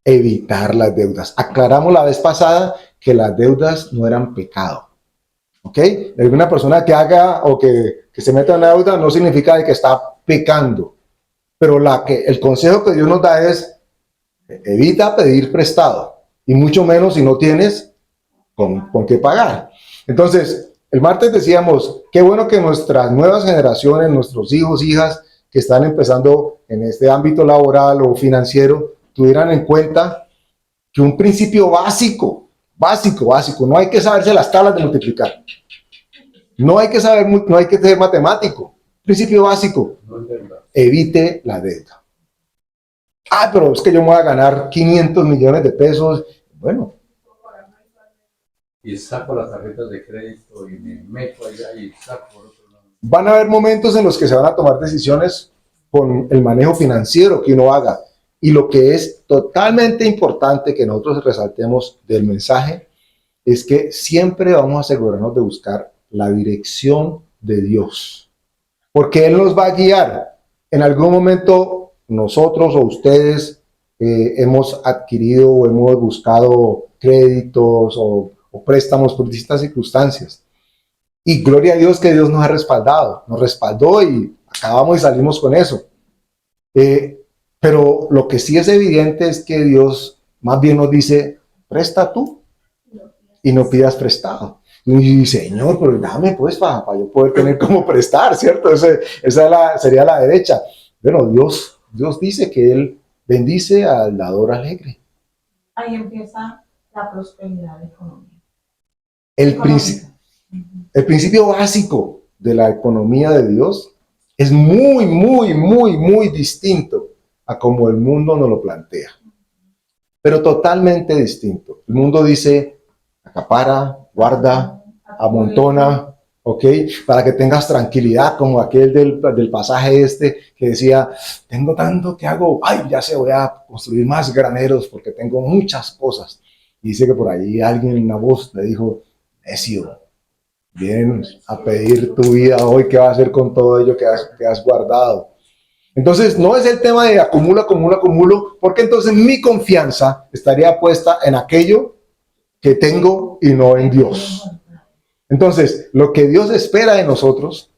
Evitar las deudas. Aclaramos la vez pasada que las deudas no eran pecado. ¿Ok? Una persona que haga o que se meta en la deuda no significa que está pecando. Pero el consejo que Dios nos da es evita pedir prestado. Y mucho menos si no tienes con qué pagar. Entonces, el martes decíamos, qué bueno que nuestras nuevas generaciones, nuestros hijos, hijas, que están empezando en este ámbito laboral o financiero tuvieran en cuenta que un principio básico, no hay que saberse las tablas de multiplicar, no hay que ser matemático, principio básico, No es verdad. evite la deuda. Pero es que yo me voy a ganar 500 millones de pesos, bueno, Y saco las tarjetas de crédito y me meto allá y saco por otro lado. van a haber momentos en los que se van a tomar decisiones con el manejo financiero que uno haga. Y lo que es totalmente importante que nosotros resaltemos del mensaje es que siempre vamos a asegurarnos de buscar la dirección de Dios. Porque Él nos va a guiar. En algún momento nosotros o ustedes hemos adquirido o hemos buscado créditos o préstamos por distintas circunstancias. Y gloria a Dios que Dios nos ha respaldado, nos respaldó y acabamos y salimos con eso. Pero lo que sí es evidente es que Dios más bien nos dice, presta tú y no pidas prestado. Y Señor, pero dame pues para yo poder tener cómo prestar, ¿cierto? Esa sería la derecha. Bueno, Dios dice que Él bendice al dador alegre. Ahí empieza la prosperidad económica. El principio básico de la economía de Dios es muy, muy, muy, muy distinto a como el mundo nos lo plantea. Pero totalmente distinto. El mundo dice, acapara, guarda, amontona, ¿ok? Para que tengas tranquilidad, como aquel del pasaje que decía, tengo tanto que hago, ya sé, voy a construir más graneros porque tengo muchas cosas. Y dice que por ahí alguien, una voz, le dijo, necio, vienen a pedir tu vida hoy, ¿qué vas a hacer con todo ello que has guardado? Entonces, no es el tema de acumulo, porque entonces mi confianza estaría puesta en aquello que tengo y no en Dios. Entonces, lo que Dios espera de nosotros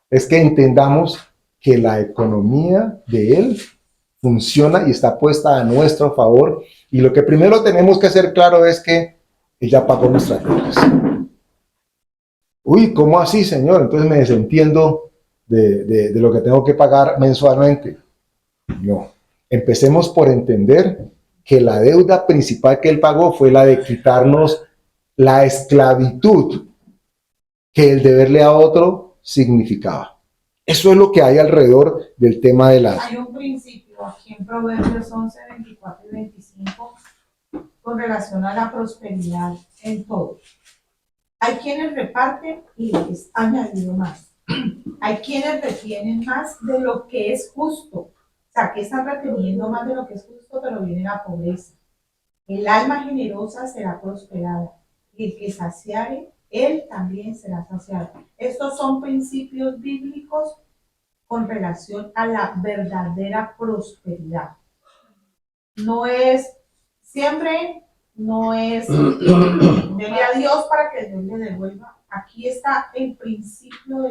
es que entendamos que la economía de Él funciona y está puesta a nuestro favor. Y lo que primero tenemos que hacer claro es que Él ya pagó nuestras deudas. Uy, ¿cómo así, Señor? Entonces me desentiendo de lo que tengo que pagar mensualmente. No. Empecemos por entender que la deuda principal que Él pagó fue la de quitarnos la esclavitud que el deberle a otro significaba. Eso es lo que hay alrededor del tema de la... Hay un principio aquí en Proverbios 11, 24 y 25 con relación a la prosperidad en todo. Hay quienes reparten y les añadido más. Hay quienes retienen más de lo que es justo. O sea, que están reteniendo más de lo que es justo, pero viene la pobreza. El alma generosa será prosperada. Y el que saciare, él también será saciado. Estos son principios bíblicos con relación a la verdadera prosperidad. No es siempre, no es dele a Dios para que Dios le devuelva. Aquí está el principio,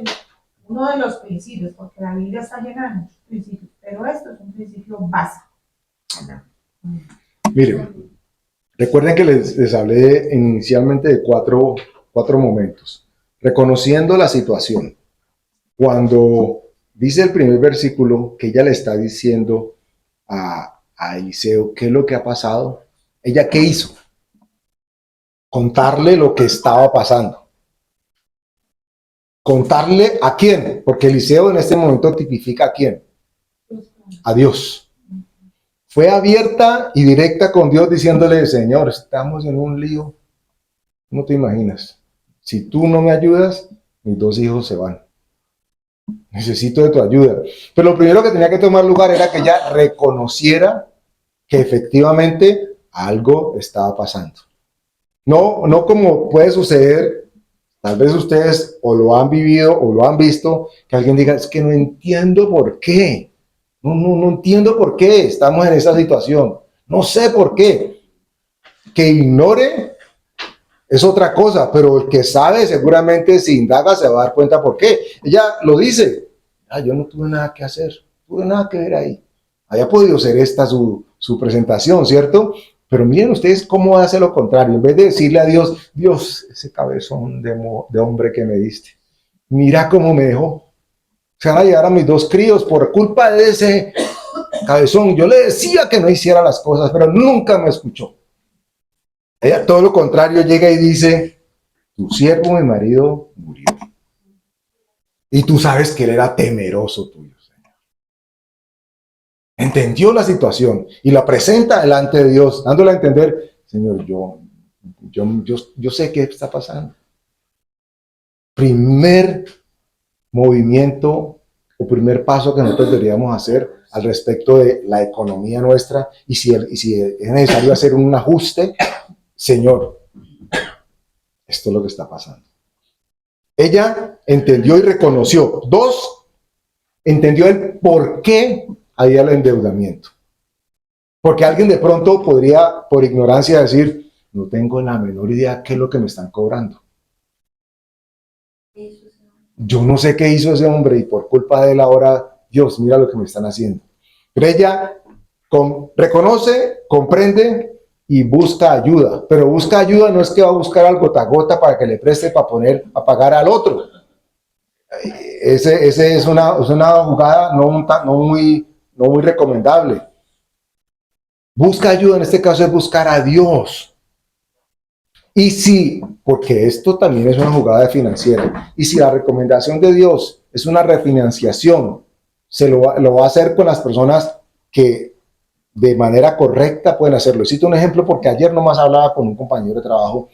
uno de los principios, porque la Biblia está llena de muchos principios, pero esto es un principio básico. Miren, recuerden que les hablé inicialmente de cuatro momentos. Reconociendo la situación. Cuando dice el primer versículo que ella le está diciendo a Eliseo qué es lo que ha pasado, ¿ella qué hizo? Contarle lo que estaba pasando. ¿Contarle a quién? Porque Eliseo en este momento tipifica a quién. A Dios. Fue abierta y directa con Dios diciéndole, Señor, estamos en un lío. No te imaginas. Si tú no me ayudas, mis 2 hijos se van. Necesito de tu ayuda. Pero lo primero que tenía que tomar lugar era que ella reconociera que efectivamente algo estaba pasando. No como puede suceder, tal vez ustedes o lo han vivido o lo han visto, que alguien diga, es que no entiendo por qué. No entiendo por qué estamos en esa situación. No sé por qué. Que ignore es otra cosa, pero el que sabe seguramente si indaga se va a dar cuenta por qué. Ella lo dice, yo no tuve nada que hacer, no tuve nada que ver ahí. Haya podido ser esta su presentación, ¿cierto? Pero miren ustedes cómo hace lo contrario. En vez de decirle a Dios, Dios, ese cabezón de hombre que me diste, mira cómo me dejó. Se van a llevar a mis 2 críos por culpa de ese cabezón. Yo le decía que no hiciera las cosas, pero nunca me escuchó. Ella, todo lo contrario, llega y dice, tu siervo, mi marido, murió. Y tú sabes que él era temeroso tuyo, Señor. Entendió la situación y la presenta delante de Dios, dándole a entender, Señor, yo sé qué está pasando. Primer movimiento o primer paso que nosotros deberíamos hacer al respecto de la economía nuestra y si es necesario hacer un ajuste, Señor, esto es lo que está pasando. Ella entendió y reconoció. 2, entendió el por qué había el endeudamiento. Porque alguien de pronto podría, por ignorancia, decir, no tengo la menor idea qué es lo que me están cobrando. Yo no sé qué hizo ese hombre y por culpa de él ahora, Dios, mira lo que me están haciendo. Pero ella reconoce, comprende y busca ayuda. Pero busca ayuda no es que va a buscar al gota a gota para que le preste para poner a pagar al otro. Ese es una jugada no muy recomendable. Busca ayuda, en este caso es buscar a Dios. Y si, porque esto también es una jugada financiera, y si la recomendación de Dios es una refinanciación, lo va a hacer con las personas que de manera correcta pueden hacerlo. Cito un ejemplo porque ayer nomás hablaba con un compañero de trabajo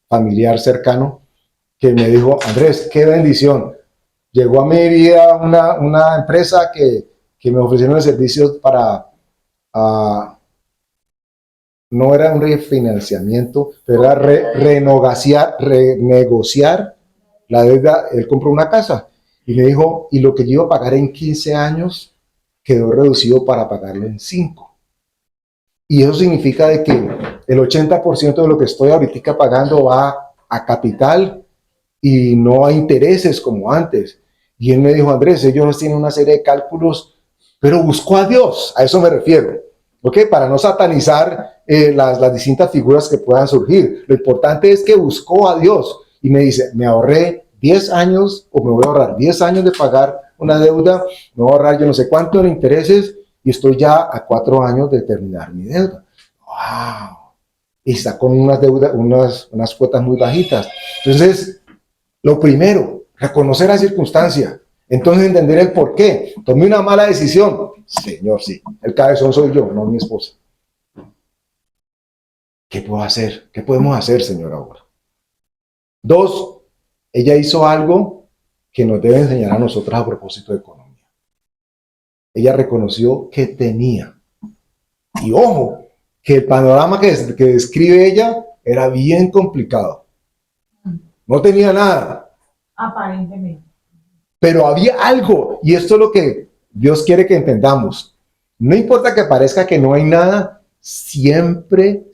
familiar cercano que me dijo, Andrés, qué bendición. Llegó a mi vida una empresa que me ofrecieron los servicios para... no era un refinanciamiento, pero era renegociar la deuda. Él compró una casa y me dijo, y lo que yo iba a pagar en 15 años quedó reducido para pagarlo en 5. Y eso significa de que el 80% de lo que estoy ahorita pagando va a capital y no a intereses como antes. Y él me dijo, Andrés, ellos tienen una serie de cálculos, pero buscó a Dios, a eso me refiero. ¿Ok? Para no satanizar las distintas figuras que puedan surgir. Lo importante es que buscó a Dios y me dice, me ahorré 10 años o me voy a ahorrar 10 años de pagar una deuda, me voy a ahorrar yo no sé cuánto en intereses y estoy ya a 4 años de terminar mi deuda. ¡Wow! Y está con unas deudas, unas cuotas muy bajitas. Entonces, lo primero, reconocer la circunstancia. Entonces entender el por qué. Tomé una mala decisión. Señor, sí. El cabezón soy yo, no mi esposa. ¿Qué puedo hacer? ¿Qué podemos hacer, Señor, ahora? 2, ella hizo algo que nos debe enseñar a nosotros a propósito de economía. Ella reconoció que tenía. Y ojo, que el panorama que describe ella era bien complicado. No tenía nada. Aparentemente. Pero había algo, y esto es lo que Dios quiere que entendamos. No importa que parezca que no hay nada, siempre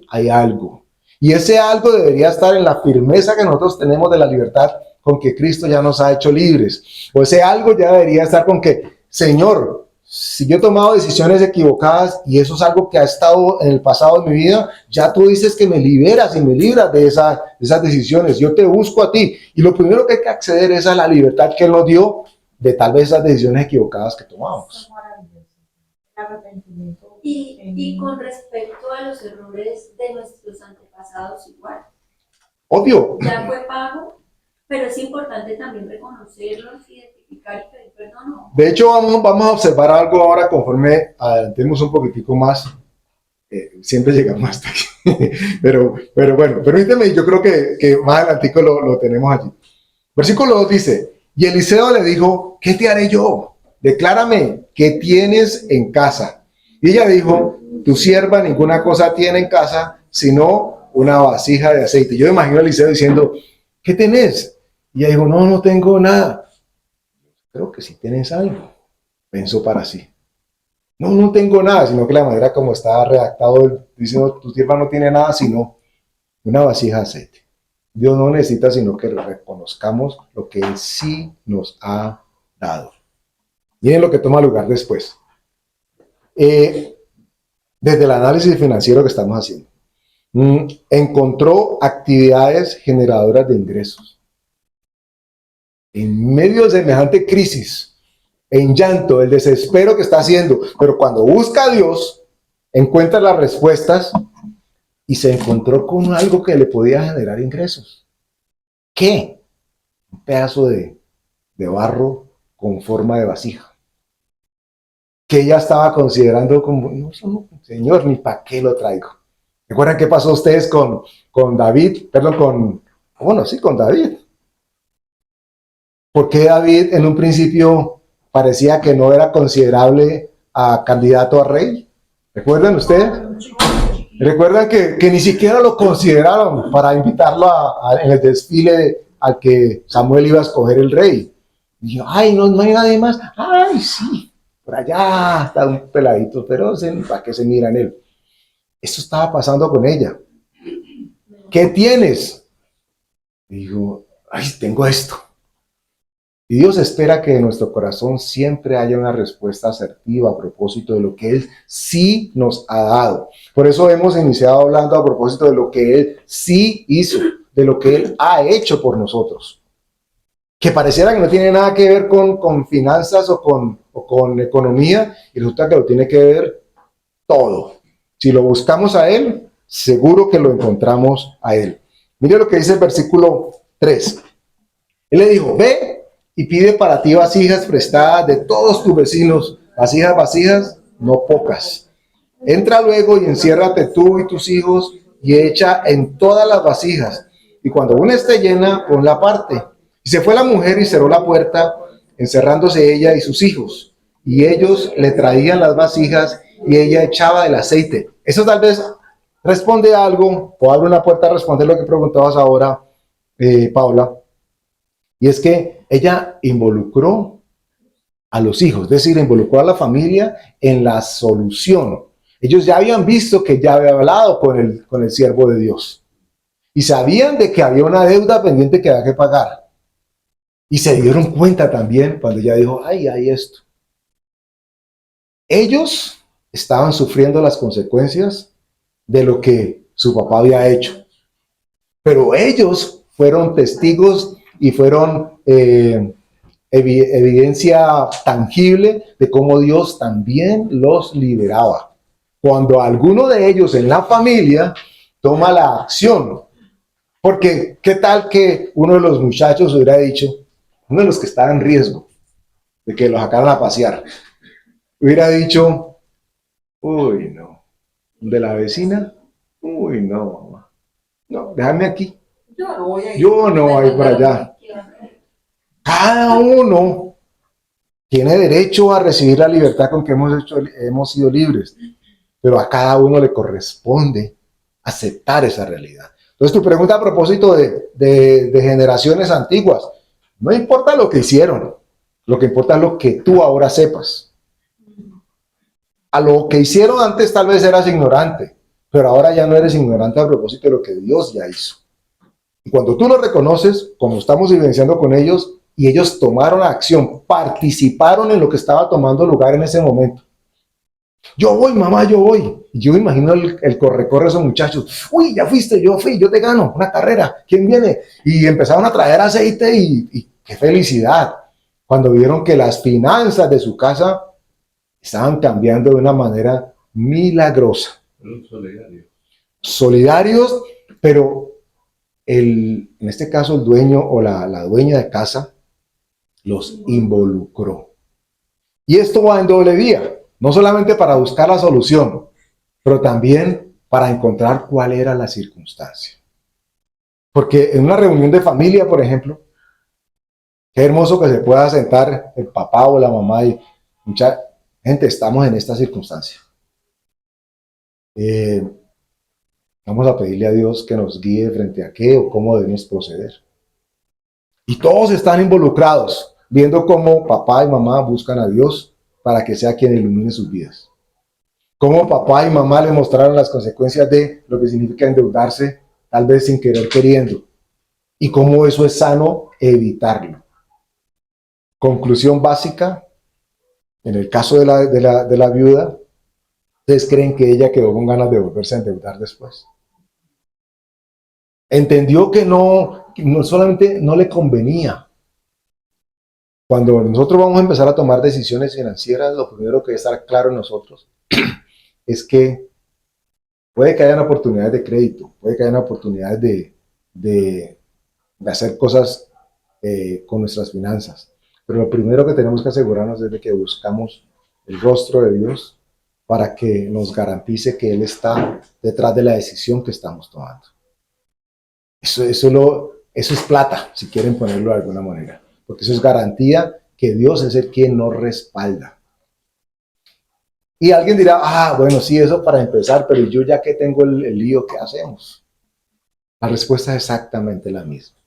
hay algo. Y ese algo debería estar en la firmeza que nosotros tenemos de la libertad con que Cristo ya nos ha hecho libres. O ese algo ya debería estar con que, Señor, si yo he tomado decisiones equivocadas y eso es algo que ha estado en el pasado de mi vida, ya tú dices que me liberas y me libras de esas decisiones. Yo te busco a ti. Y lo primero que hay que acceder es a la libertad que Él nos dio de tal vez esas decisiones equivocadas que tomamos. Y con respecto a los errores de nuestros antepasados, igual. Obvio. Ya fue pago, pero es importante también reconocerlos, identificar y pedir perdón. ¿No? De hecho, vamos a observar algo ahora conforme adelantemos un poquitico más. Siempre llegamos hasta aquí. pero bueno, permíteme, yo creo que más adelantico lo tenemos allí. Versículo 2 dice, y Eliseo le dijo, ¿qué te haré yo? Declárame, ¿qué tienes en casa? Y ella dijo, tu sierva ninguna cosa tiene en casa, sino una vasija de aceite. Yo me imagino a Eliseo diciendo, ¿qué tenés? Y ella dijo, no tengo nada. Creo que sí tienes algo. Pensó para sí. No tengo nada, sino que la manera como está redactado, diciendo, tu sierva no tiene nada, sino una vasija de aceite. Dios no necesita sino que reconozcamos lo que Él sí nos ha dado. Miren lo que toma lugar después. Desde el análisis financiero que estamos haciendo, encontró actividades generadoras de ingresos. en medio de semejante crisis, en llanto, el desespero que está haciendo, pero cuando busca a Dios, encuentra las respuestas y se encontró con algo que le podía generar ingresos. ¿Qué? Un pedazo de barro con forma de vasija, que ella estaba considerando como, no, Señor, ni para qué lo traigo. ¿Recuerdan qué pasó ustedes con David? Perdón, con David. ¿Por qué David en un principio parecía que no era considerable a candidato a rey? ¿Recuerdan ustedes? ¿Recuerdan que ni siquiera lo consideraron para invitarlo en el desfile al que Samuel iba a escoger el rey? Y yo, ay, no hay nadie más. Ay, sí, por allá está un peladito, pero ¿para qué se mira en él? Eso estaba pasando con ella. ¿Qué tienes? Digo, ay, tengo esto. Y Dios espera que en nuestro corazón siempre haya una respuesta asertiva a propósito de lo que Él sí nos ha dado. Por eso hemos iniciado hablando a propósito de lo que Él sí hizo, de lo que Él ha hecho por nosotros. Que pareciera que no tiene nada que ver con finanzas o con economía, y resulta que lo tiene que ver todo. Si lo buscamos a Él, seguro que lo encontramos a Él. Mire lo que dice el versículo 3. Él le dijo, ve y pide para ti vasijas prestadas de todos tus vecinos, vasijas, no pocas. Entra luego y enciérrate tú y tus hijos y echa en todas las vasijas. Y cuando una esté llena, ponla aparte. Y se fue la mujer y cerró la puerta, encerrándose ella y sus hijos. Y ellos le traían las vasijas y ella echaba el aceite. Eso tal vez responde a algo, o abre una puerta a responder lo que preguntabas ahora, Paula. Y es que ella involucró a los hijos, es decir, involucró a la familia en la solución. Ellos ya habían visto que ya había hablado con el siervo de Dios. Y sabían de que había una deuda pendiente que había que pagar. Y se dieron cuenta también cuando ella dijo, ay, hay esto. Ellos estaban sufriendo las consecuencias de lo que su papá había hecho. Pero ellos fueron testigos y fueron evidencia tangible de cómo Dios también los liberaba. Cuando alguno de ellos en la familia toma la acción. Porque, ¿qué tal que uno de los muchachos hubiera dicho, uno de los que estaba en riesgo de que lo sacaran a pasear, hubiera dicho, uy, no, de la vecina, uy, no, mamá, no, déjame aquí. Yo no voy para allá. Cada uno tiene derecho a recibir la libertad con que hemos sido libres, pero a cada uno le corresponde aceptar esa realidad. Entonces, tu pregunta a propósito de generaciones antiguas, no importa lo que hicieron, lo que importa es lo que tú ahora sepas. A lo que hicieron antes tal vez eras ignorante, pero ahora ya no eres ignorante a propósito de lo que Dios ya hizo. Y cuando tú lo reconoces, como estamos evidenciando con ellos, y ellos tomaron acción, participaron en lo que estaba tomando lugar en ese momento. Yo voy, mamá, yo voy. Y yo me imagino el corre-corre de esos muchachos. Uy, ya fuiste, yo fui, yo te gano, una carrera. ¿Quién viene? Y empezaron a traer aceite y qué felicidad. Cuando vieron que las finanzas de su casa estaban cambiando de una manera milagrosa. Solidarios, pero en este caso el dueño o la dueña de casa los involucró. Y esto va en doble vía, no solamente para buscar la solución, pero también para encontrar cuál era la circunstancia. Porque en una reunión de familia, por ejemplo, qué hermoso que se pueda sentar el papá o la mamá y mucha gente, estamos en esta circunstancia. Vamos a pedirle a Dios que nos guíe frente a qué o cómo debemos proceder. Y todos están involucrados, viendo cómo papá y mamá buscan a Dios para que sea quien ilumine sus vidas. Cómo papá y mamá le mostraron las consecuencias de lo que significa endeudarse, tal vez sin querer queriendo. Y cómo eso es sano evitarlo. Conclusión básica, en el caso de la viuda, ¿ustedes creen que ella quedó con ganas de volverse a endeudar después? Entendió que no solamente no le convenía, Cuando nosotros vamos a empezar a tomar decisiones financieras, lo primero que debe estar claro en nosotros es que puede que hayan oportunidades de crédito, puede que hayan oportunidades de hacer cosas con nuestras finanzas. Pero lo primero que tenemos que asegurarnos es de que buscamos el rostro de Dios para que nos garantice que Él está detrás de la decisión que estamos tomando. Eso es plata, si quieren ponerlo de alguna manera, porque eso es garantía que Dios es el quien nos respalda. Y alguien dirá, bueno, sí, eso para empezar, pero yo ya que tengo el lío, ¿qué hacemos? La respuesta es exactamente la misma.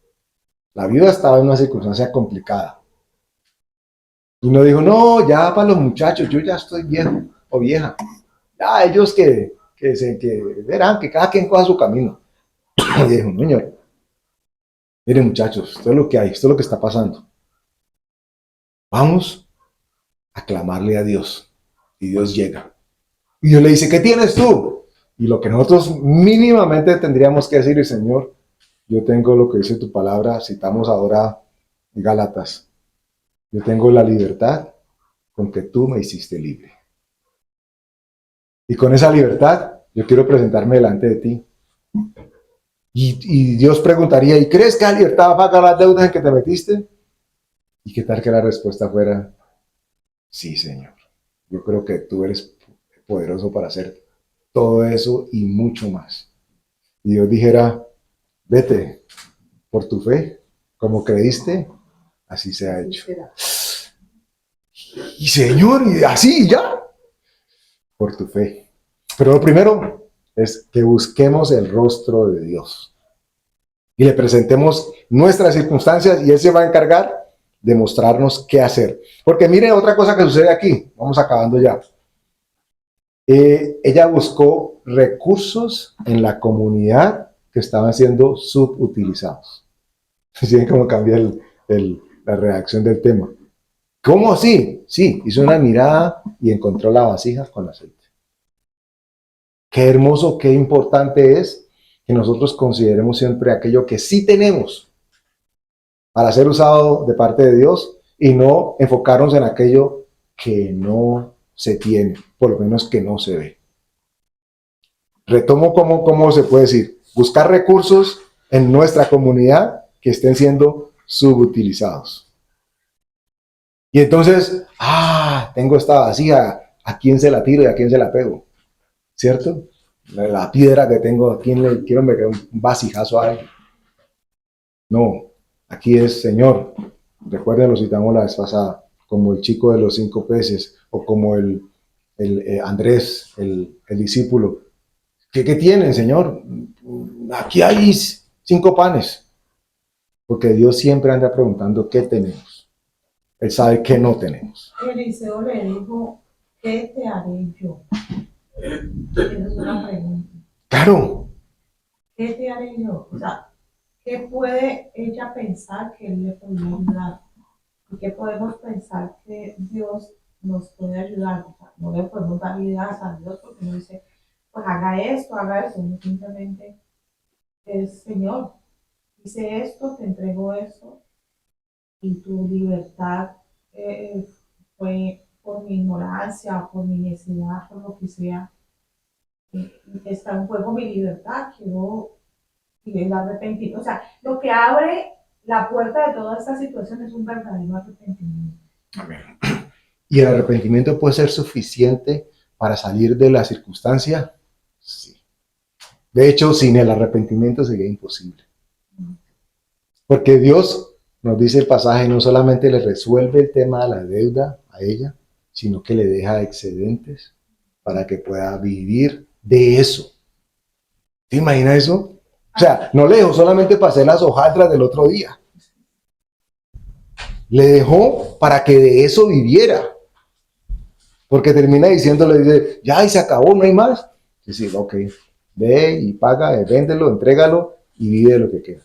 La viuda estaba en una circunstancia complicada. Y no dijo, no, ya para los muchachos, yo ya estoy viejo o vieja. Ya ellos que verán, que cada quien coja su camino. Y dijo, señor, miren muchachos, esto es lo que hay, esto es lo que está pasando. Vamos a clamarle a Dios. Y Dios llega. Y Dios le dice, ¿qué tienes tú? Y lo que nosotros mínimamente tendríamos que decir, Señor, yo tengo lo que dice tu palabra, citamos ahora Gálatas. Yo tengo la libertad con que tú me hiciste libre. Y con esa libertad, yo quiero presentarme delante de ti. Y Dios preguntaría, ¿y crees que la libertad va a pagar las deudas en que te metiste? ¿Y qué tal que la respuesta fuera, sí, Señor? Yo creo que tú eres poderoso para hacer todo eso y mucho más. Y Dios dijera, vete por tu fe, como creíste, así se ha hecho. Y Señor, y así ya, por tu fe. Pero lo primero es que busquemos el rostro de Dios y le presentemos nuestras circunstancias y Él se va a encargar de mostrarnos qué hacer. Porque mire otra cosa que sucede aquí, vamos acabando ya. Ella buscó recursos en la comunidad que estaban siendo subutilizados. ¿Sí? Cómo cambia la reacción del tema. ¿Cómo así? Sí, hizo una mirada y encontró la vasija con aceite. Qué hermoso, qué importante es que nosotros consideremos siempre aquello que sí tenemos para ser usado de parte de Dios y no enfocarnos en aquello que no se tiene, por lo menos que no se ve. Retomo cómo se puede decir, buscar recursos en nuestra comunidad que estén siendo subutilizados. Y entonces, tengo esta vasija, ¿a quién se la tiro y a quién se la pego? ¿Cierto? La piedra que tengo, ¿a quién le quiero meter un vasijazo a él? No, aquí es Señor. Recuerden, lo citamos la vez pasada, como el chico de los 5 peces, o como el Andrés, el discípulo. ¿Qué tienen, Señor? Aquí hay 5 panes. Porque Dios siempre anda preguntando qué tenemos. Él sabe qué no tenemos. Eliseo le dijo, ¿qué te haré yo? Esa es una pregunta. Claro. ¿Qué te haré yo? O sea, ¿qué puede ella pensar que él le podía ayudar? ¿Y qué podemos pensar que Dios nos puede ayudar? O sea, no le podemos dar ideas a Dios porque no dice, pues haga esto, no, simplemente es Señor, hice esto, te entrego eso, y tu libertad fue por mi ignorancia, por mi necesidad, por lo que sea. Está en juego mi libertad, quiero y el arrepentimiento. O sea, lo que abre la puerta de toda esta situación es un verdadero arrepentimiento. Amén. ¿Y el arrepentimiento puede ser suficiente para salir de la circunstancia? Sí. De hecho, sin el arrepentimiento sería imposible. Porque Dios, nos dice el pasaje, no solamente le resuelve el tema de la deuda a ella, sino que le deja excedentes para que pueda vivir de eso. ¿Te imaginas eso? O sea, no le dejó solamente para hacer las hojaldras del otro día. Le dejó para que de eso viviera. Porque termina diciéndole, dice, ya, y se acabó, no hay más. Y sí, ok, ve y paga, véndelo, entrégalo y vive de lo que queda.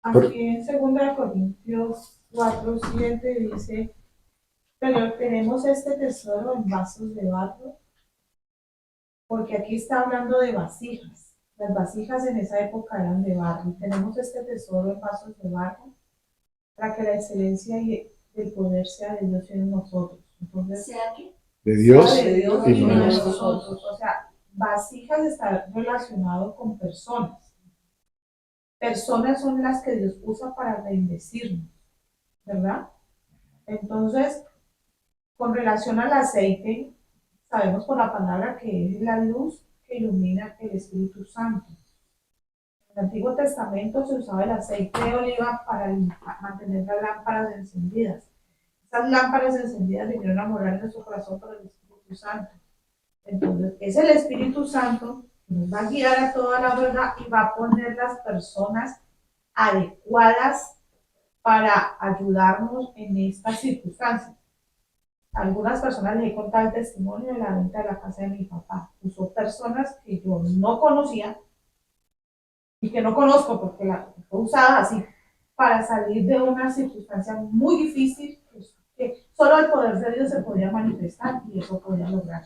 Aquí en 2 Corintios 4:7 dice, pero tenemos este tesoro en vasos de barro, porque aquí está hablando de vasijas. Las vasijas en esa época eran de barro. Tenemos este tesoro en vasos de barro para que la excelencia y el poder sea de Dios en nosotros. Entonces, sea que De Dios sea de Dios y y no no de de nosotros. nosotros. O sea, vasijas está relacionado con personas. Personas son las que Dios usa para bendecirnos, ¿verdad? Entonces, con relación al aceite, sabemos por la palabra que es la luz que ilumina el Espíritu Santo. En el Antiguo Testamento se usaba el aceite de oliva para mantener las lámparas encendidas. Esas lámparas encendidas vinieron a morar en nuestro corazón por el Espíritu Santo. Entonces, es el Espíritu Santo que nos va a guiar a toda la verdad y va a poner las personas adecuadas para ayudarnos en estas circunstancias. A algunas personas les he contado el testimonio de la venta de la casa de mi papá. Usó personas que yo no conocía y que no conozco porque la fue usada así para salir de una circunstancia muy difícil que solo el poder de Dios se podía manifestar y eso podía lograr.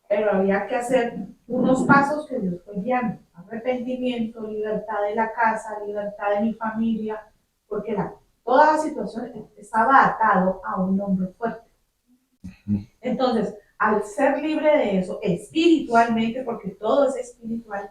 Pero había que hacer unos pasos que Dios fue guiando. Arrepentimiento, libertad de la casa, libertad de mi familia, porque toda la situación estaba atado a un hombre fuerte. Entonces, al ser libre de eso, espiritualmente, porque todo es espiritual,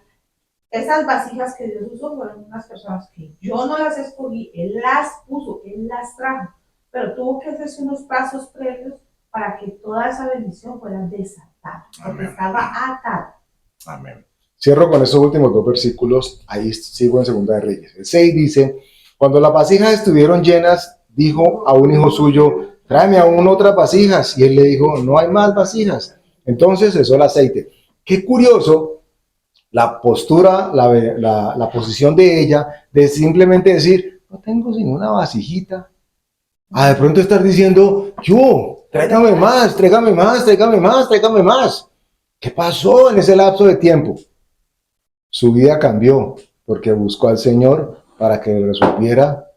esas vasijas que Dios usó fueron unas personas que yo no las escogí, Él las puso, Él las trajo, pero tuvo que hacerse unos pasos previos para que toda esa bendición fuera desatada, porque Amén. estaba atada. Amén. Cierro con esos últimos dos versículos, ahí sigo en Segunda de Reyes. El 6 dice, cuando las vasijas estuvieron llenas, dijo a un hijo suyo, tráeme aún otras vasijas. Y él le dijo, no hay más vasijas. Entonces cesó el aceite. Qué curioso la postura, la posición de ella, de simplemente decir, no tengo sino una vasijita. A de pronto estar diciendo, yo, tráigame más, tráigame más, tráigame más, tráigame más. ¿Qué pasó en ese lapso de tiempo? Su vida cambió porque buscó al Señor para que le resolviera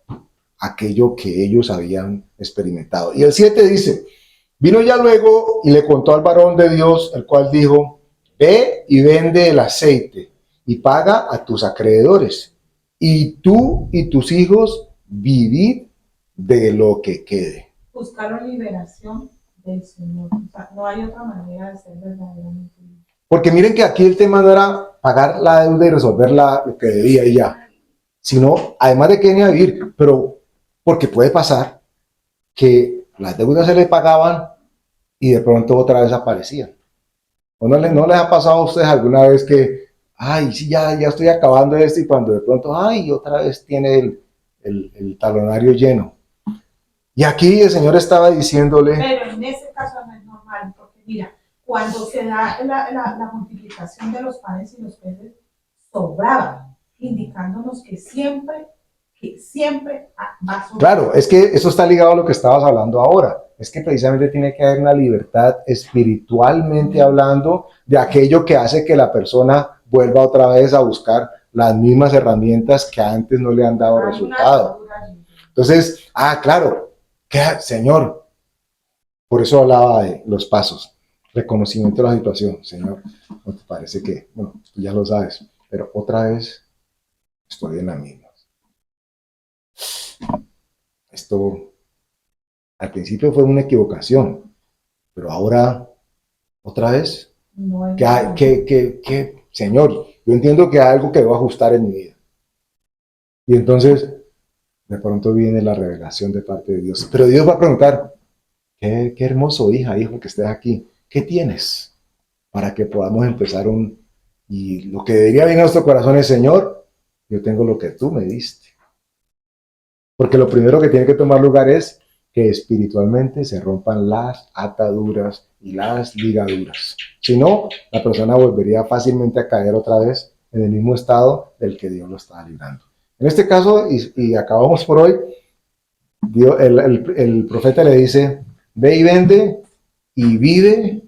aquello que ellos habían experimentado. Y el 7 dice, vino ya luego y le contó al varón de Dios, el cual dijo, ve y vende el aceite y paga a tus acreedores, y tú y tus hijos vivid de lo que quede. Buscaron liberación del Señor. O sea, no hay otra manera de ser verdaderamente libre. Porque miren que aquí el tema no era pagar la deuda y resolver lo que debía y ya, sino además de que venía a vivir, pero porque puede pasar que las deudas se le pagaban y de pronto otra vez aparecían. ¿O no les ha pasado a ustedes alguna vez que, ay, sí, ya estoy acabando esto y cuando de pronto, ay, otra vez tiene el talonario lleno? Y aquí el Señor estaba diciéndole, Pero en ese caso no es normal, porque mira, cuando se da la multiplicación de los panes y los peces, sobraban, indicándonos que siempre va a sobrar. claro, es que eso está ligado a lo que estabas hablando ahora. Es que precisamente tiene que haber una libertad espiritualmente hablando de aquello que hace que la persona vuelva otra vez a buscar las mismas herramientas que antes no le han dado resultado. Entonces, claro, Señor, por eso hablaba de los pasos, reconocimiento de la situación. Señor, ¿no te parece que, bueno, tú ya lo sabes, pero otra vez estoy en la misma? Esto al principio fue una equivocación, pero ahora, otra vez, No es Señor, yo entiendo que hay algo que debo ajustar en mi vida. Y entonces, de pronto viene la revelación de parte de Dios. Pero Dios va a preguntar, qué hermoso hijo que estés aquí. ¿Qué tienes? Para que podamos empezar y lo que debería venir a nuestro corazón es, Señor, yo tengo lo que tú me diste. Porque lo primero que tiene que tomar lugar es que espiritualmente se rompan las ataduras y las ligaduras. Si no, la persona volvería fácilmente a caer otra vez en el mismo estado del que Dios lo estaba librando. En este caso, y acabamos por hoy, Dios, el profeta le dice, ve y vende y vive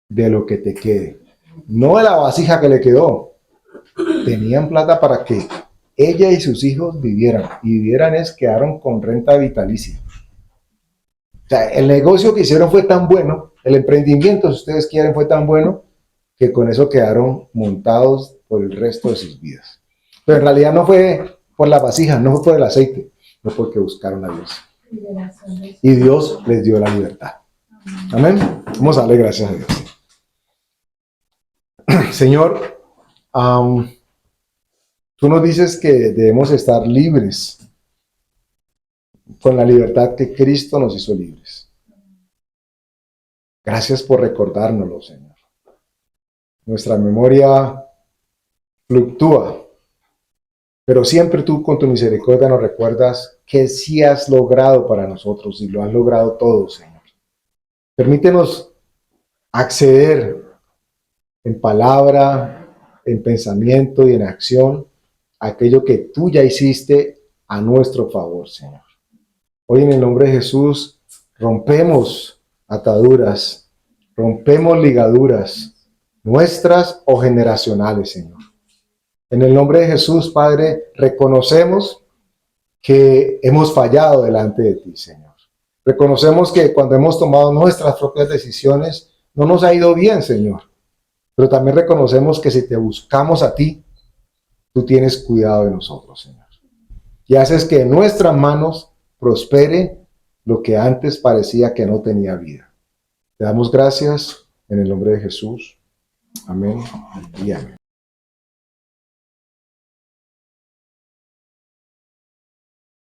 de lo que te quede. No de la vasija que le quedó. Tenían plata para que ella y sus hijos vivieran. Y vivieran quedaron con renta vitalicia. O sea, el negocio que hicieron fue tan bueno, el emprendimiento, si ustedes quieren, fue tan bueno, que con eso quedaron montados por el resto de sus vidas. Pero en realidad no fue por la vasija, no fue por el aceite, no porque buscaron a Dios. Y Dios les dio la libertad. Amén. Vamos a darle gracias a Dios. Señor, tú nos dices que debemos estar libres con la libertad que Cristo nos hizo libres. Gracias por recordárnoslo, Señor. Nuestra memoria fluctúa, pero siempre tú con tu misericordia nos recuerdas que sí has logrado para nosotros y lo has logrado todo, Señor. Permítenos acceder en palabra, en pensamiento y en acción a aquello que tú ya hiciste a nuestro favor, Señor. Hoy en el nombre de Jesús rompemos ataduras, rompemos ligaduras nuestras o generacionales, Señor. En el nombre de Jesús, Padre, reconocemos que hemos fallado delante de ti, Señor. Reconocemos que cuando hemos tomado nuestras propias decisiones, no nos ha ido bien, Señor. Pero también reconocemos que si te buscamos a ti, tú tienes cuidado de nosotros, Señor. Y haces que en nuestras manos prospere lo que antes parecía que no tenía vida. Te damos gracias en el nombre de Jesús. Amén y amén.